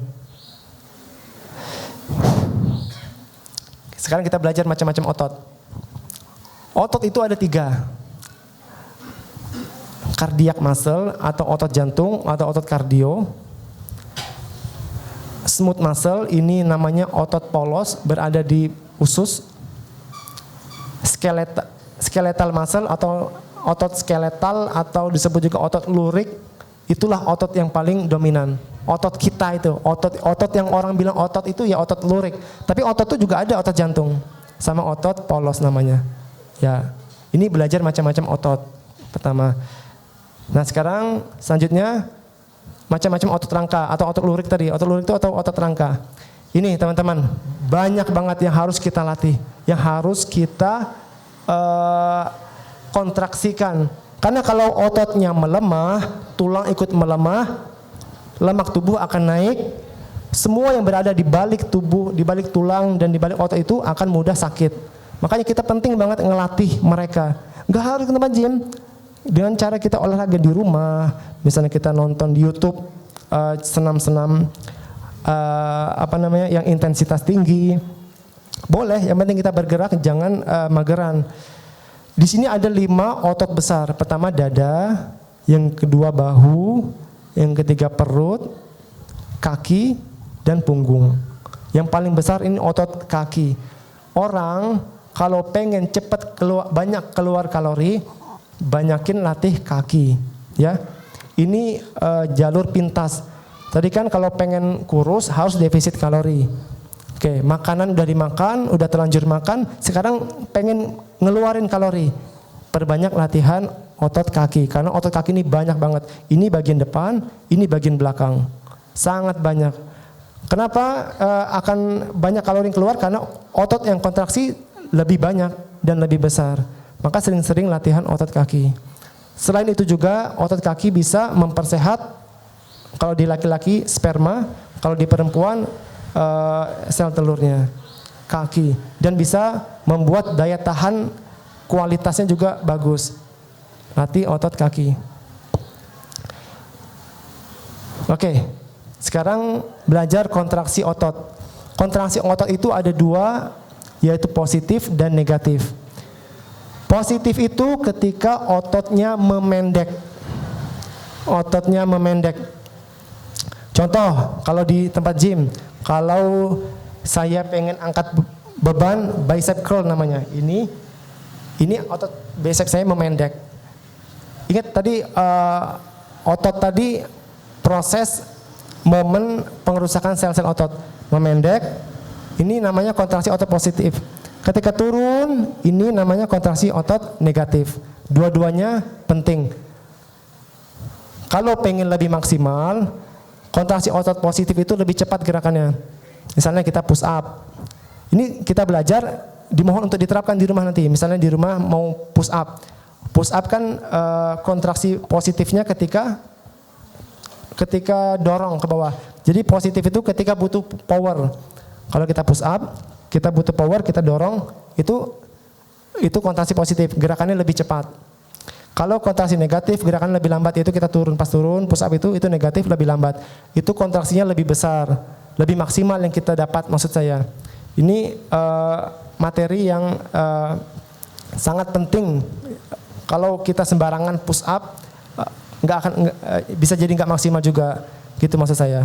Sekarang kita belajar macam-macam otot. Otot itu ada 3. Cardiac muscle atau otot jantung atau otot kardio. Smooth muscle ini namanya otot polos berada di usus. skeletal muscle atau otot skeletal atau disebut juga otot lurik, itulah otot yang paling dominan. Otot kita itu, otot yang orang bilang otot itu ya otot lurik. Tapi otot itu juga ada otot jantung sama otot polos namanya. Ya, ini belajar macam-macam otot pertama. Nah sekarang selanjutnya macam-macam otot rangka atau otot lurik tadi. Otot lurik itu atau otot rangka. Ini teman-teman banyak banget yang harus kita latih, yang harus kita kontraksikan. Karena kalau ototnya melemah, tulang ikut melemah, lemak tubuh akan naik. Semua yang berada di balik tubuh, di balik tulang dan di balik otot itu akan mudah sakit. Makanya kita penting banget ngelatih mereka. Gak harus ke tempat gym. Dengan cara kita olahraga di rumah, misalnya kita nonton di YouTube senam-senam yang intensitas tinggi. Boleh, yang penting kita bergerak, jangan mageran. Di sini ada 5 otot besar. Pertama dada, yang kedua bahu, yang ketiga perut, kaki, dan punggung. Yang paling besar ini otot kaki. Orang kalau pengen cepat banyak keluar kalori, banyakin latih kaki. Ya, ini jalur pintas. Tadi kan kalau pengen kurus harus defisit kalori. Oke, makanan udah dimakan, udah terlanjur makan, sekarang pengen ngeluarin kalori. Perbanyak latihan otot kaki, karena otot kaki ini banyak banget. Ini bagian depan, ini bagian belakang. Sangat banyak. Kenapa akan banyak kalori yang keluar? Karena otot yang kontraksi lebih banyak dan lebih besar. Maka sering-sering latihan otot kaki. Selain itu juga otot kaki bisa mempersehat, kalau di laki-laki sperma, kalau di perempuan sel telurnya, kaki. Dan bisa membuat daya tahan kualitasnya juga bagus. Latih otot kaki. Oke, sekarang belajar kontraksi otot. Kontraksi otot itu ada 2, yaitu positif dan negatif. Positif itu ketika ototnya memendek. Ototnya memendek. Contoh, kalau di tempat gym, kalau saya pengen angkat beban bicep curl namanya. Ini otot bicep saya memendek. Ingat tadi otot tadi proses momen pengerusakan sel-sel otot memendek. Ini namanya kontraksi otot positif. Ketika turun, ini namanya kontraksi otot negatif. Dua-duanya penting. Kalau pengen lebih maksimal, kontraksi otot positif itu lebih cepat gerakannya. Misalnya kita push up. Ini kita belajar, dimohon untuk diterapkan di rumah nanti. Misalnya di rumah mau push up. Push up kan kontraksi positifnya ketika dorong ke bawah. Jadi positif itu ketika butuh power. Kalau kita push up, kita butuh power, kita dorong, itu kontraksi positif, gerakannya lebih cepat. Kalau kontraksi negatif, gerakannya lebih lambat, yaitu kita turun, pas turun, push up itu negatif, lebih lambat. Itu kontraksinya lebih besar, lebih maksimal yang kita dapat, maksud saya. Ini materi yang sangat penting. Kalau kita sembarangan push up, bisa jadi nggak maksimal juga, gitu maksud saya.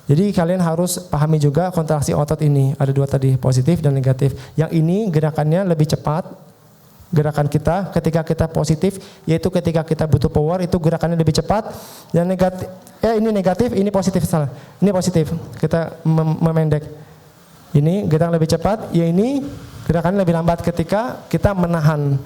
Jadi kalian harus pahami juga kontraksi otot ini. Ada 2 tadi, positif dan negatif. Yang ini gerakannya lebih cepat. Gerakan kita ketika kita positif, yaitu ketika kita butuh power, itu gerakannya lebih cepat. Yang negatif, ini negatif, ini positif, salah. Ini positif, kita memendek. Ini gerakan lebih cepat, ya ini gerakannya lebih lambat ketika kita menahan.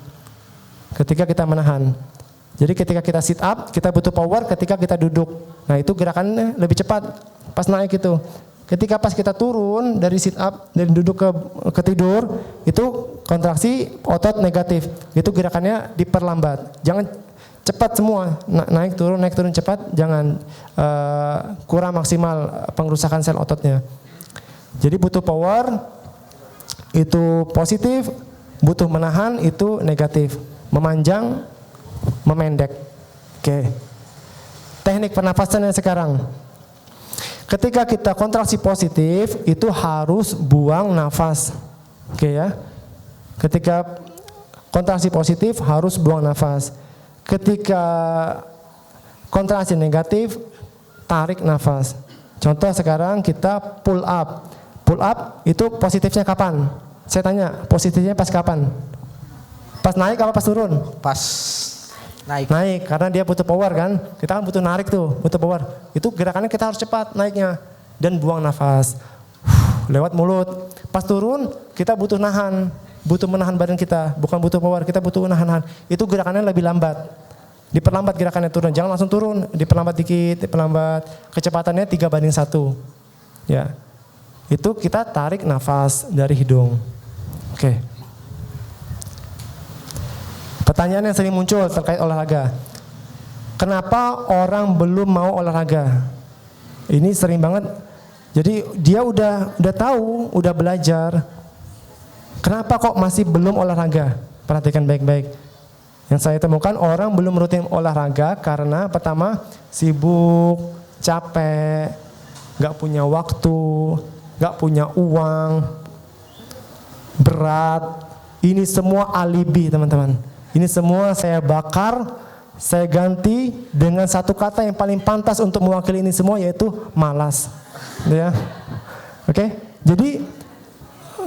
Jadi ketika kita sit up, kita butuh power ketika kita duduk. Nah itu gerakannya lebih cepat pas naik itu. Ketika pas kita turun dari sit up, dari duduk ke tidur, itu kontraksi otot negatif. Itu gerakannya diperlambat. Jangan cepat semua, naik turun cepat, jangan kurang maksimal pengerusakan sel ototnya. Jadi butuh power itu positif, butuh menahan itu negatif. Memanjang, memendek. Oke. Teknik pernafasannya sekarang. Ketika kita kontraksi positif, itu harus buang nafas. Oke ya. Ketika kontraksi positif harus buang nafas. Ketika kontraksi negatif, tarik nafas. Contoh sekarang kita pull up. Pull up itu positifnya kapan? Saya tanya, positifnya pas kapan? Pas naik apa pas turun? Pas naik. Naik, karena dia butuh power kan. Kita kan butuh narik tuh, butuh power. Itu gerakannya kita harus cepat naiknya. Dan buang nafas. Lewat mulut. Pas turun, kita butuh nahan. Butuh menahan badan kita. Bukan butuh power, kita butuh nahan. Itu gerakannya lebih lambat. Diperlambat gerakannya turun. Jangan langsung turun. Diperlambat dikit, diperlambat. Kecepatannya 3:1. Ya. Itu kita tarik nafas dari hidung. Oke. Pertanyaan yang sering muncul terkait olahraga. Kenapa orang belum mau olahraga? Ini sering banget. Jadi dia udah tahu, udah belajar. Kenapa kok masih belum olahraga? Perhatikan baik-baik. Yang saya temukan orang belum rutin olahraga karena pertama sibuk, capek, gak punya waktu, gak punya uang, berat. Ini semua alibi teman-teman. Ini semua saya bakar, saya ganti dengan satu kata yang paling pantas untuk mewakili ini semua yaitu malas. Ya. Oke? Jadi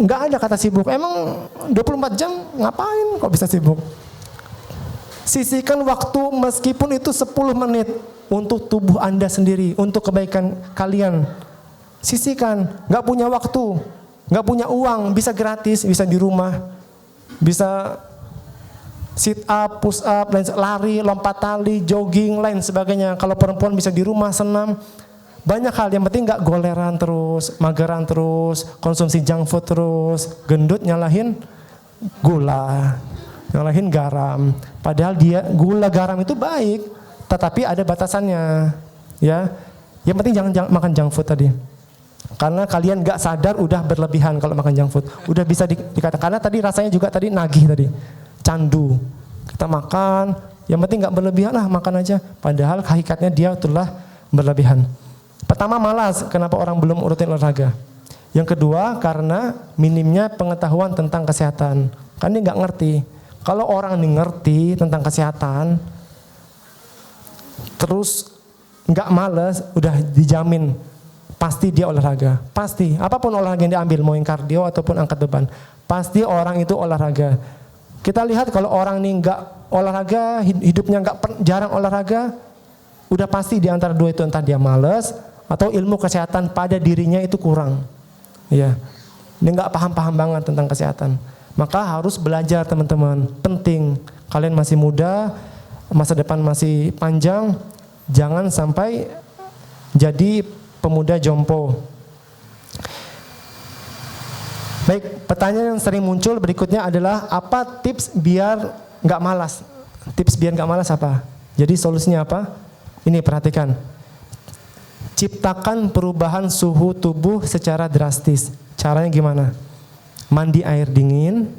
nggak ada kata sibuk. Emang 24 jam ngapain kok bisa sibuk? Sisihkan waktu meskipun itu 10 menit untuk tubuh Anda sendiri, untuk kebaikan kalian. Sisihkan, nggak punya waktu, nggak punya uang, bisa gratis, bisa di rumah, bisa sit up, push up, lari, lompat tali, jogging, lain sebagainya. Kalau perempuan bisa di rumah senam, banyak hal. Yang penting nggak goleran terus, mageran terus, konsumsi junk food terus, gendut nyalahin gula, nyalahin garam. Padahal gula garam itu baik, tetapi ada batasannya, ya. Yang penting jangan makan junk food tadi. Karena kalian gak sadar udah berlebihan kalau makan junk food. Udah bisa dikatakan, karena tadi rasanya juga tadi nagih tadi. Candu. Kita makan, yang penting gak berlebihan lah, makan aja. Padahal hakikatnya dia telah berlebihan. Pertama malas, kenapa orang belum rutin olahraga. Yang kedua karena minimnya pengetahuan tentang kesehatan. Kan dia gak ngerti. Kalau orang ini ngerti tentang kesehatan, terus gak males, udah dijamin. Pasti dia olahraga, pasti. Apapun olahraga yang diambil, mau yang kardio ataupun angkat beban, pasti orang itu olahraga. Kita lihat kalau orang ini nggak olahraga, hidupnya jarang olahraga, udah pasti di antara dua itu entah dia malas atau ilmu kesehatan pada dirinya itu kurang. Ya, dia nggak paham banget tentang kesehatan. Maka harus belajar teman-teman, penting. Kalian masih muda, masa depan masih panjang, jangan sampai jadi pemuda jompo. Baik, pertanyaan yang sering muncul berikutnya adalah apa tips biar nggak malas? Tips biar nggak malas apa? Jadi solusinya apa? Ini perhatikan. Ciptakan perubahan suhu tubuh secara drastis. Caranya gimana? Mandi air dingin,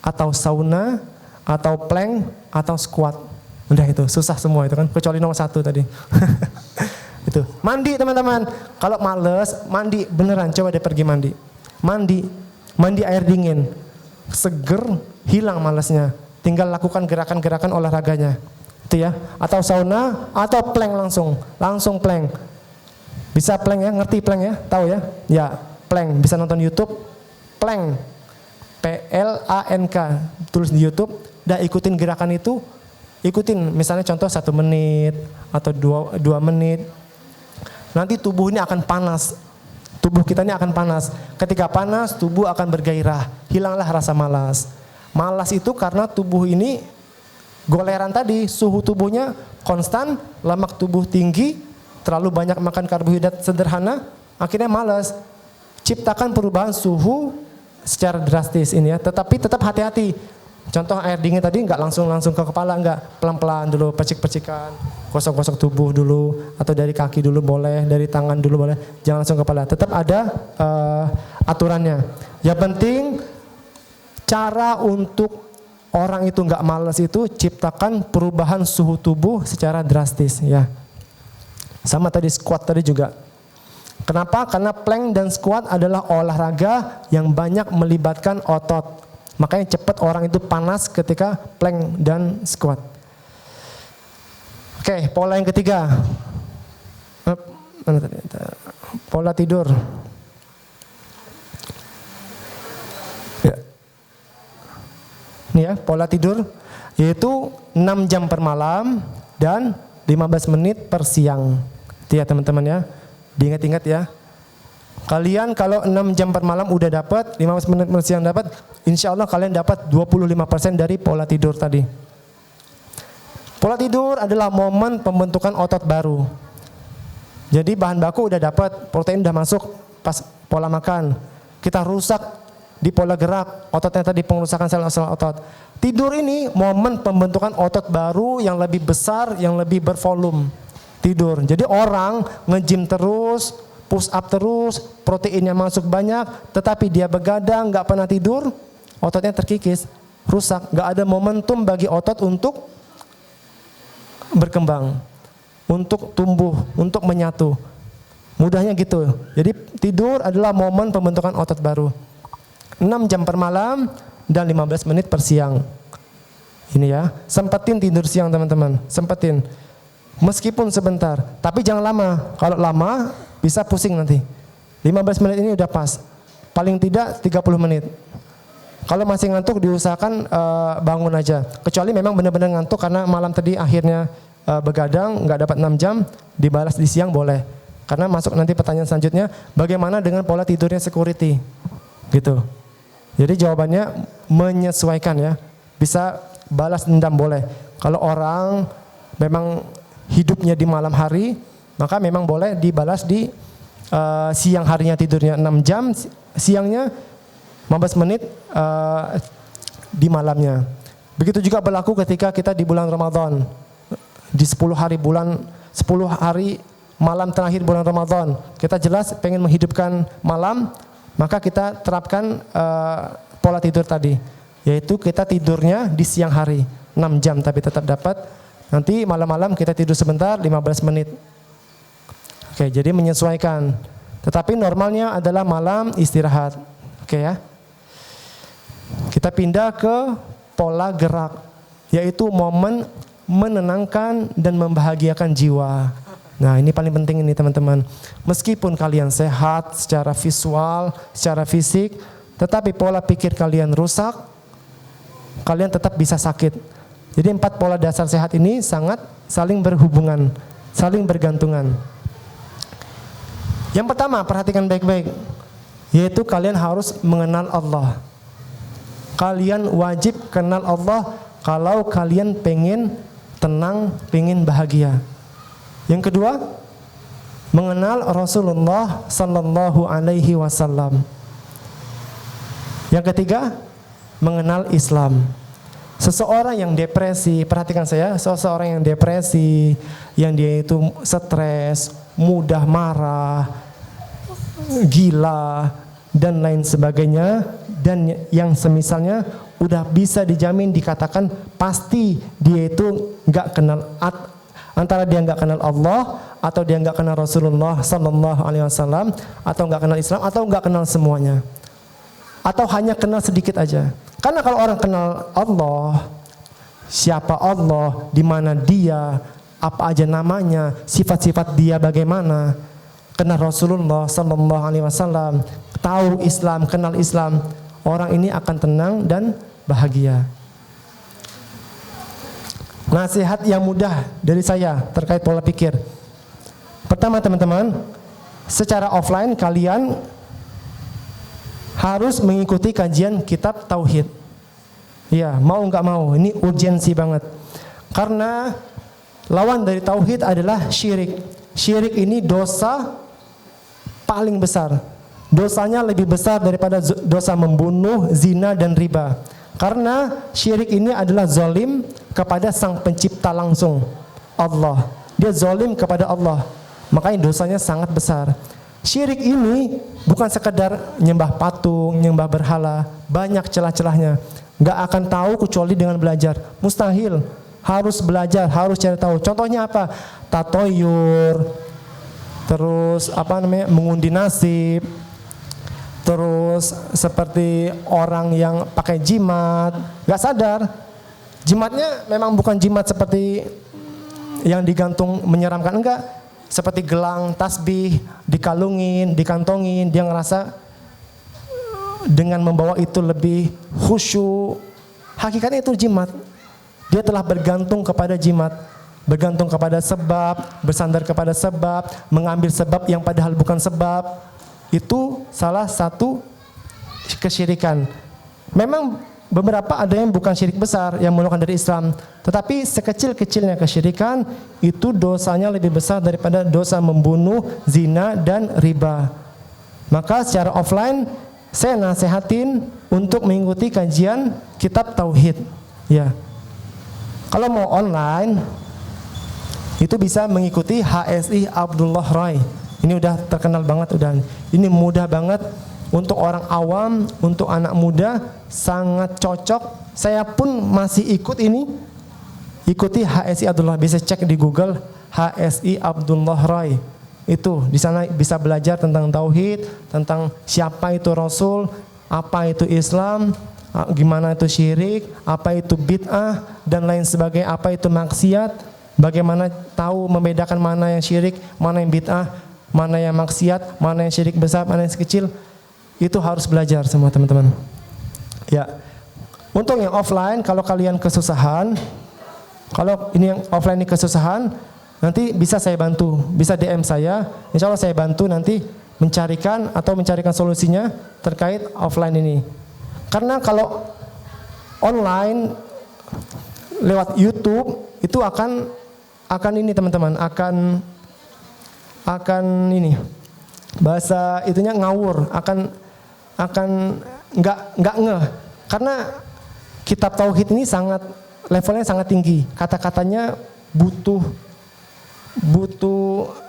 atau sauna, atau plank, atau squat. Udah itu, susah semua itu kan, kecuali nomor 1 tadi. Itu. Mandi teman-teman. Kalau males, mandi beneran, coba deh pergi mandi. Mandi air dingin. Seger, hilang malesnya. Tinggal lakukan gerakan-gerakan olahraganya. Itu ya. Atau sauna, atau plank langsung plank. Bisa plank ya, ngerti plank ya? Tahu ya? Ya, plank. Bisa nonton YouTube, plank. PLANK. Tulis di YouTube, dah ikutin gerakan itu. Ikutin, misalnya contoh 1 menit atau 2 menit. Nanti tubuh ini akan panas. Tubuh kita ini akan panas. Ketika panas, tubuh akan bergairah. Hilanglah rasa malas. Malas itu karena tubuh ini goleran tadi, suhu tubuhnya konstan, lemak tubuh tinggi, terlalu banyak makan karbohidrat sederhana, akhirnya malas. Ciptakan perubahan suhu secara drastis ini ya. Tetapi tetap hati-hati. Contoh air dingin tadi nggak langsung ke kepala, nggak, pelan-pelan dulu, percik-percikan, gosok-gosok tubuh dulu, atau dari kaki dulu boleh, dari tangan dulu boleh, jangan langsung ke kepala. Tetap ada aturannya. Yang penting cara untuk orang itu nggak malas itu ciptakan perubahan suhu tubuh secara drastis ya. Sama tadi squat tadi juga. Kenapa? Karena plank dan squat adalah olahraga yang banyak melibatkan otot. Makanya cepat orang itu panas ketika plank dan squat. Oke, pola yang ketiga. Pola tidur. Ya. Ini ya, pola tidur yaitu 6 jam per malam dan 15 menit per siang. Itu ya teman-teman ya. Diingat-ingat ya. Kalian kalau 6 jam per malam udah dapat, 15 menit per siang dapat, insya Allah kalian dapat 25% dari pola tidur tadi. Pola tidur adalah momen pembentukan otot baru. Jadi bahan baku udah dapat, protein udah masuk pas pola makan. Kita rusak di pola gerak, ototnya tadi pengerusakan sel-sel otot. Tidur ini momen pembentukan otot baru yang lebih besar, yang lebih bervolume. Tidur. Jadi orang nge-gym terus, push up terus, proteinnya masuk banyak, tetapi dia begadang, nggak pernah tidur, ototnya terkikis, rusak. Nggak ada momentum bagi otot untuk berkembang, untuk tumbuh, untuk menyatu. Mudahnya gitu. Jadi tidur adalah momen pembentukan otot baru. 6 jam per malam dan 15 menit per siang. Ini ya, sempetin tidur siang teman-teman, sempetin. Meskipun sebentar, tapi jangan lama. Kalau lama bisa pusing nanti. 15 menit ini udah pas. Paling tidak 30 menit. Kalau masih ngantuk diusahakan bangun aja. Kecuali memang benar-benar ngantuk karena malam tadi akhirnya begadang, nggak dapat 6 jam, dibalas di siang boleh. Karena masuk nanti pertanyaan selanjutnya, bagaimana dengan pola tidurnya security? Gitu. Jadi jawabannya menyesuaikan ya. Bisa balas dendam boleh. Kalau orang memang hidupnya di malam hari, maka memang boleh dibalas di siang harinya tidurnya 6 jam, siangnya 15 menit di malamnya. Begitu juga berlaku ketika kita di bulan Ramadan. Di 10 hari malam terakhir bulan Ramadan, kita jelas pengen menghidupkan malam, maka kita terapkan pola tidur tadi, yaitu kita tidurnya di siang hari 6 jam tapi tetap dapat. Nanti malam-malam kita tidur sebentar 15 menit. Oke, jadi menyesuaikan. Tetapi normalnya adalah malam istirahat. Oke ya. Kita pindah ke pola gerak, yaitu momen menenangkan dan membahagiakan jiwa. Nah, ini paling penting ini teman-teman. Meskipun kalian sehat secara visual, secara fisik, tetapi pola pikir kalian rusak, kalian tetap bisa sakit. Jadi 4 pola dasar sehat ini sangat saling berhubungan, saling bergantungan. Yang pertama, perhatikan baik-baik, yaitu kalian harus mengenal Allah. Kalian wajib kenal Allah kalau kalian pengen tenang, pengen bahagia. Yang kedua, mengenal Rasulullah sallallahu alaihi wasallam. Yang ketiga, mengenal Islam. Seseorang yang depresi, perhatikan saya, seseorang yang depresi, yang dia itu stres, mudah marah, gila, dan lain sebagainya, dan yang semisalnya, udah bisa dijamin dikatakan pasti dia itu nggak kenal, antara dia nggak kenal Allah atau dia nggak kenal Rasulullah sallallahu alaihi wasallam, atau nggak kenal Islam, atau nggak kenal semuanya, atau hanya kenal sedikit aja. Karena kalau orang kenal Allah, siapa Allah, di mana dia, apa aja namanya, sifat-sifat dia bagaimana, kenal Rasulullah sallallahu alaihi wasallam, tahu Islam, kenal Islam, orang ini akan tenang dan bahagia. Nasihat yang mudah dari saya terkait pola pikir. Pertama teman-teman, secara offline kalian harus mengikuti kajian kitab Tauhid. Ya, mau nggak mau, ini urgensi banget. Karena lawan dari Tauhid adalah syirik. Syirik ini dosa paling besar. Dosanya lebih besar daripada dosa membunuh, zina, dan riba. Karena syirik ini adalah zalim kepada sang pencipta langsung, Allah. Dia zalim kepada Allah, makanya dosanya sangat besar. Syirik ini bukan sekedar nyembah patung, nyembah berhala, banyak celah-celahnya. Gak akan tahu kecuali dengan belajar. Mustahil, harus belajar, harus cari tahu. Contohnya apa? Tatoyur, terus mengundi nasib, terus seperti orang yang pakai jimat, gak sadar. Jimatnya memang bukan jimat seperti yang digantung menyeramkan, enggak. Seperti gelang, tasbih, dikalungin, dikantongin, dia ngerasa dengan membawa itu lebih khusyuk, hakikatnya itu jimat. Dia telah bergantung kepada jimat, bergantung kepada sebab, bersandar kepada sebab, mengambil sebab yang padahal bukan sebab. Itu salah satu kesyirikan. Memang beberapa ada yang bukan syirik besar yang mengeluarkan dari Islam, tetapi sekecil-kecilnya kesyirikan itu dosanya lebih besar daripada dosa membunuh, zina dan riba. Maka secara offline saya nasihatin untuk mengikuti kajian kitab tauhid. Ya. Kalau mau online itu bisa mengikuti HSI Abdullah Roy. Ini udah terkenal banget udah. Ini mudah banget untuk orang awam, untuk anak muda sangat cocok. Saya pun masih ikut ini. Ikuti HSI Abdullah, bisa cek di Google HSI Abdullah Roy. Itu di sana bisa belajar tentang tauhid, tentang siapa itu Rasul, apa itu Islam, gimana itu syirik, apa itu bid'ah dan lain sebagainya, apa itu maksiat, bagaimana tahu membedakan mana yang syirik, mana yang bid'ah, mana yang maksiat, mana yang syirik besar, mana yang kecil. Itu harus belajar semua teman-teman. Ya. Untuk yang offline, kalau kalian kesusahan, kalau ini yang offline ini kesusahan, nanti bisa saya bantu, bisa DM saya. Insya Allah saya bantu nanti mencarikan solusinya terkait offline ini. Karena kalau online lewat YouTube itu akan ini teman-teman, akan ini bahasa itunya ngawur, akan nggak ngeh, karena kitab tauhid ini levelnya sangat tinggi, kata-katanya butuh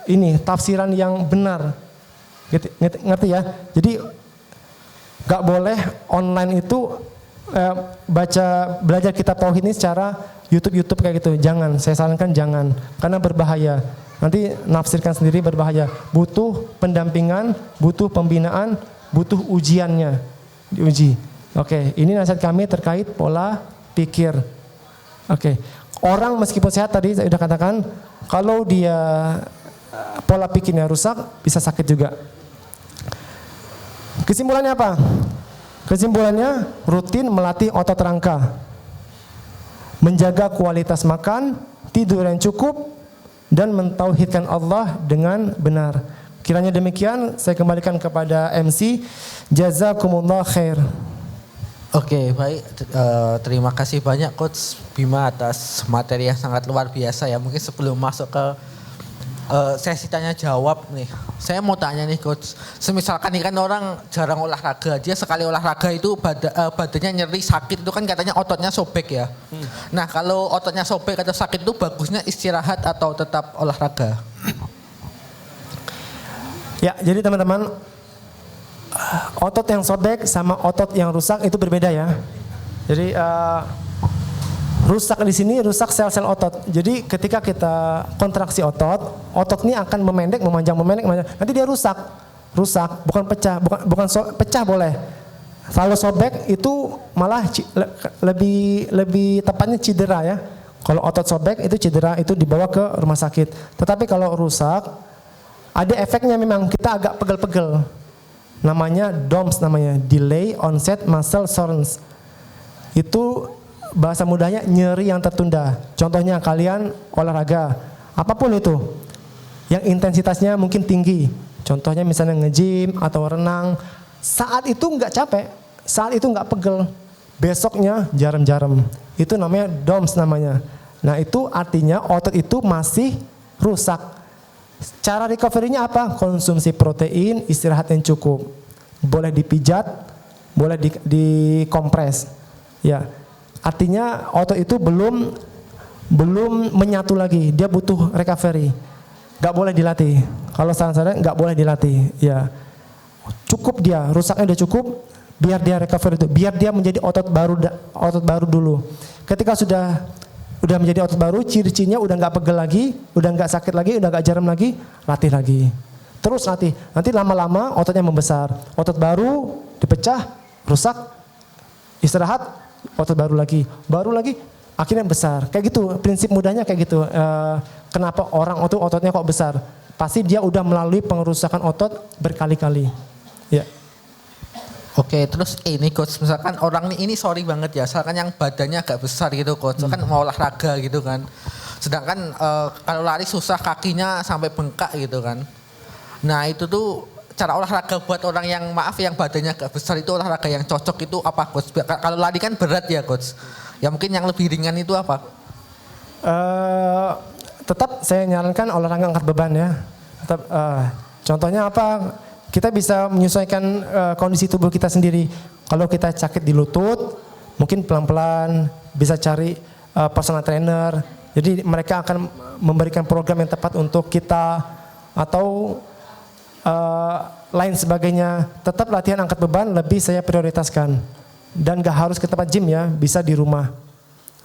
ini tafsiran yang benar, ngerti ya? Jadi nggak boleh online itu belajar kitab tauhid ini secara YouTube kayak gitu, jangan, saya sarankan jangan, karena berbahaya. Nanti nafsirkan sendiri berbahaya. Butuh pendampingan, butuh pembinaan, butuh ujiannya, diuji. Oke, ini nasihat kami terkait pola pikir. Oke, orang meskipun sehat tadi saya sudah katakan, kalau dia pola pikirnya rusak bisa sakit juga. Kesimpulannya apa? Kesimpulannya rutin melatih otot rangka, menjaga kualitas makan, tidur yang cukup, dan mentauhidkan Allah dengan benar. Kiranya demikian, saya kembalikan kepada MC. Jazakumullah khair. Oke, baik. Terima kasih banyak Coach Bima atas materi yang sangat luar biasa ya. Mungkin sebelum masuk ke sesi tanya jawab nih, saya mau tanya nih Coach. Semisalkan ini kan orang jarang olahraga, dia sekali olahraga itu badannya nyeri, sakit, itu kan katanya ototnya sobek ya. Nah kalau ototnya sobek atau sakit itu bagusnya istirahat atau tetap olahraga? Ya, jadi teman-teman, otot yang sobek sama otot yang rusak itu berbeda ya. Jadi rusak di sini rusak sel-sel otot. Jadi ketika kita kontraksi otot ini akan memanjang. Nanti dia rusak, bukan pecah, pecah boleh. Kalau sobek itu malah lebih tepatnya cedera ya. Kalau otot sobek itu cedera, itu dibawa ke rumah sakit. Tetapi kalau rusak, ada efeknya memang, kita agak pegel-pegel. Namanya DOMS, namanya Delay Onset Muscle Soreness. Itu bahasa mudahnya nyeri yang tertunda. Contohnya kalian olahraga, apapun itu, yang intensitasnya mungkin tinggi. Contohnya misalnya nge-gym atau renang. Saat itu nggak capek, saat itu nggak pegel. Besoknya jarum-jarum. Itu namanya DOMS namanya. Nah itu artinya otot itu masih rusak. Cara recovery-nya apa? Konsumsi protein, istirahat yang cukup. Boleh dipijat, boleh dikompres. Ya. Artinya otot itu belum menyatu lagi, dia butuh recovery. Gak boleh dilatih. Kalau saran-saran gak boleh dilatih. Ya, cukup dia, rusaknya udah cukup, biar dia recovery itu, biar dia menjadi otot baru dulu. Ketika sudah menjadi otot baru, ciri-cirinya udah gak pegel lagi, udah gak sakit lagi, udah gak jarum lagi, latih lagi. Terus latih. Nanti lama-lama ototnya membesar. Otot baru dipecah, rusak, istirahat. Otot baru lagi, akhirnya besar. Kayak gitu, prinsip mudahnya kayak gitu. Kenapa orang ototnya kok besar? Pasti dia udah melalui pengerusakan otot berkali-kali. Ya. Oke, terus ini coach, misalkan orang ini sorry banget ya, misalkan yang badannya agak besar gitu coach, kan mau olahraga gitu kan. Sedangkan kalau lari susah kakinya sampai bengkak gitu kan. Nah itu tuh cara olahraga buat orang yang maaf yang badannya agak besar itu olahraga yang cocok itu apa coach? Kalau lari kan berat ya coach, ya mungkin yang lebih ringan itu apa? Tetap saya nyarankan olahraga angkat beban ya. Tetap, contohnya apa? Kita bisa menyesuaikan kondisi tubuh kita sendiri. Kalau kita sakit di lutut, mungkin pelan-pelan bisa cari personal trainer. Jadi mereka akan memberikan program yang tepat untuk kita atau lain sebagainya. Tetap latihan angkat beban lebih saya prioritaskan. Dan gak harus ke tempat gym ya, bisa di rumah.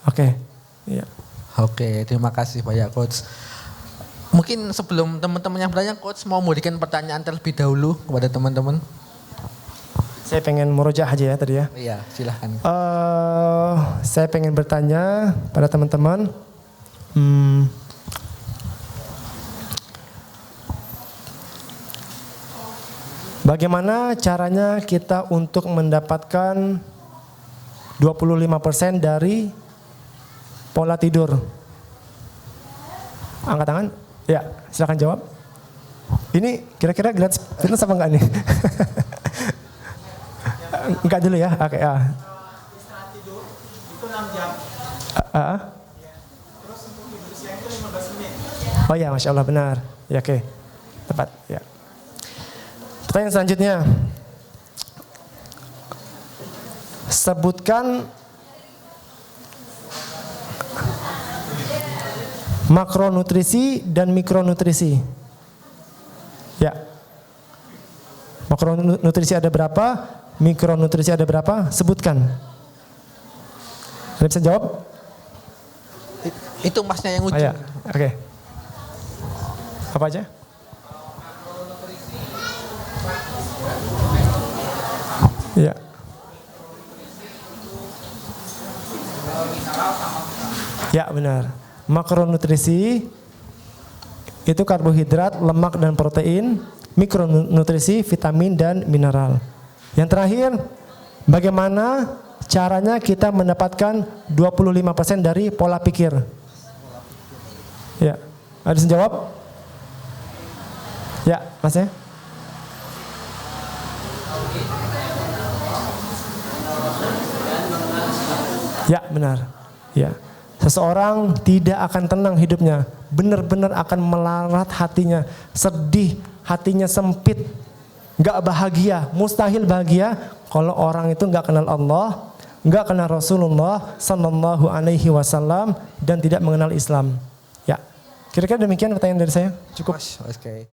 Oke. Ya. Oke, terima kasih banyak coach. Mungkin sebelum teman-teman yang bertanya, coach mau memberikan pertanyaan terlebih dahulu kepada teman-teman. Saya pengen murojaah aja ya tadi ya. Iya, silahkan. Saya pengen bertanya pada teman-teman. Bagaimana caranya kita untuk mendapatkan 25% dari pola tidur? Angkat tangan. Ya, silakan jawab. Ini kira-kira gratis fitness apa enggak nih? Enggak dulu ya. Oke, ya. Istirahat tidur itu 6 jam. Terus untuk tidur siang itu 15 menit. Oh ya, Masya Allah benar. Ya oke, tepat. Ya. Pertanyaan selanjutnya. Sebutkan makronutrisi dan mikronutrisi. Ya. Makronutrisi ada berapa? Mikronutrisi ada berapa? Sebutkan. Anda bisa jawab? Itu masnya yang ujung. Oh, ya. Oke. Apa aja? Ya. Ya benar. Makronutrisi itu karbohidrat, lemak dan protein. Mikronutrisi vitamin dan mineral. Yang terakhir, bagaimana caranya kita mendapatkan 25% dari pola pikir? Ya, ada yang jawab? Ya, Mas ya. Ya, benar. Ya. Seseorang tidak akan tenang hidupnya, benar-benar akan melarat hatinya, sedih, hatinya sempit, gak bahagia, mustahil bahagia kalau orang itu gak kenal Allah, gak kenal Rasulullah Sallallahu Alaihi Wasallam dan tidak mengenal Islam. Ya, kira-kira demikian pertanyaan dari saya. Cukup. Oke.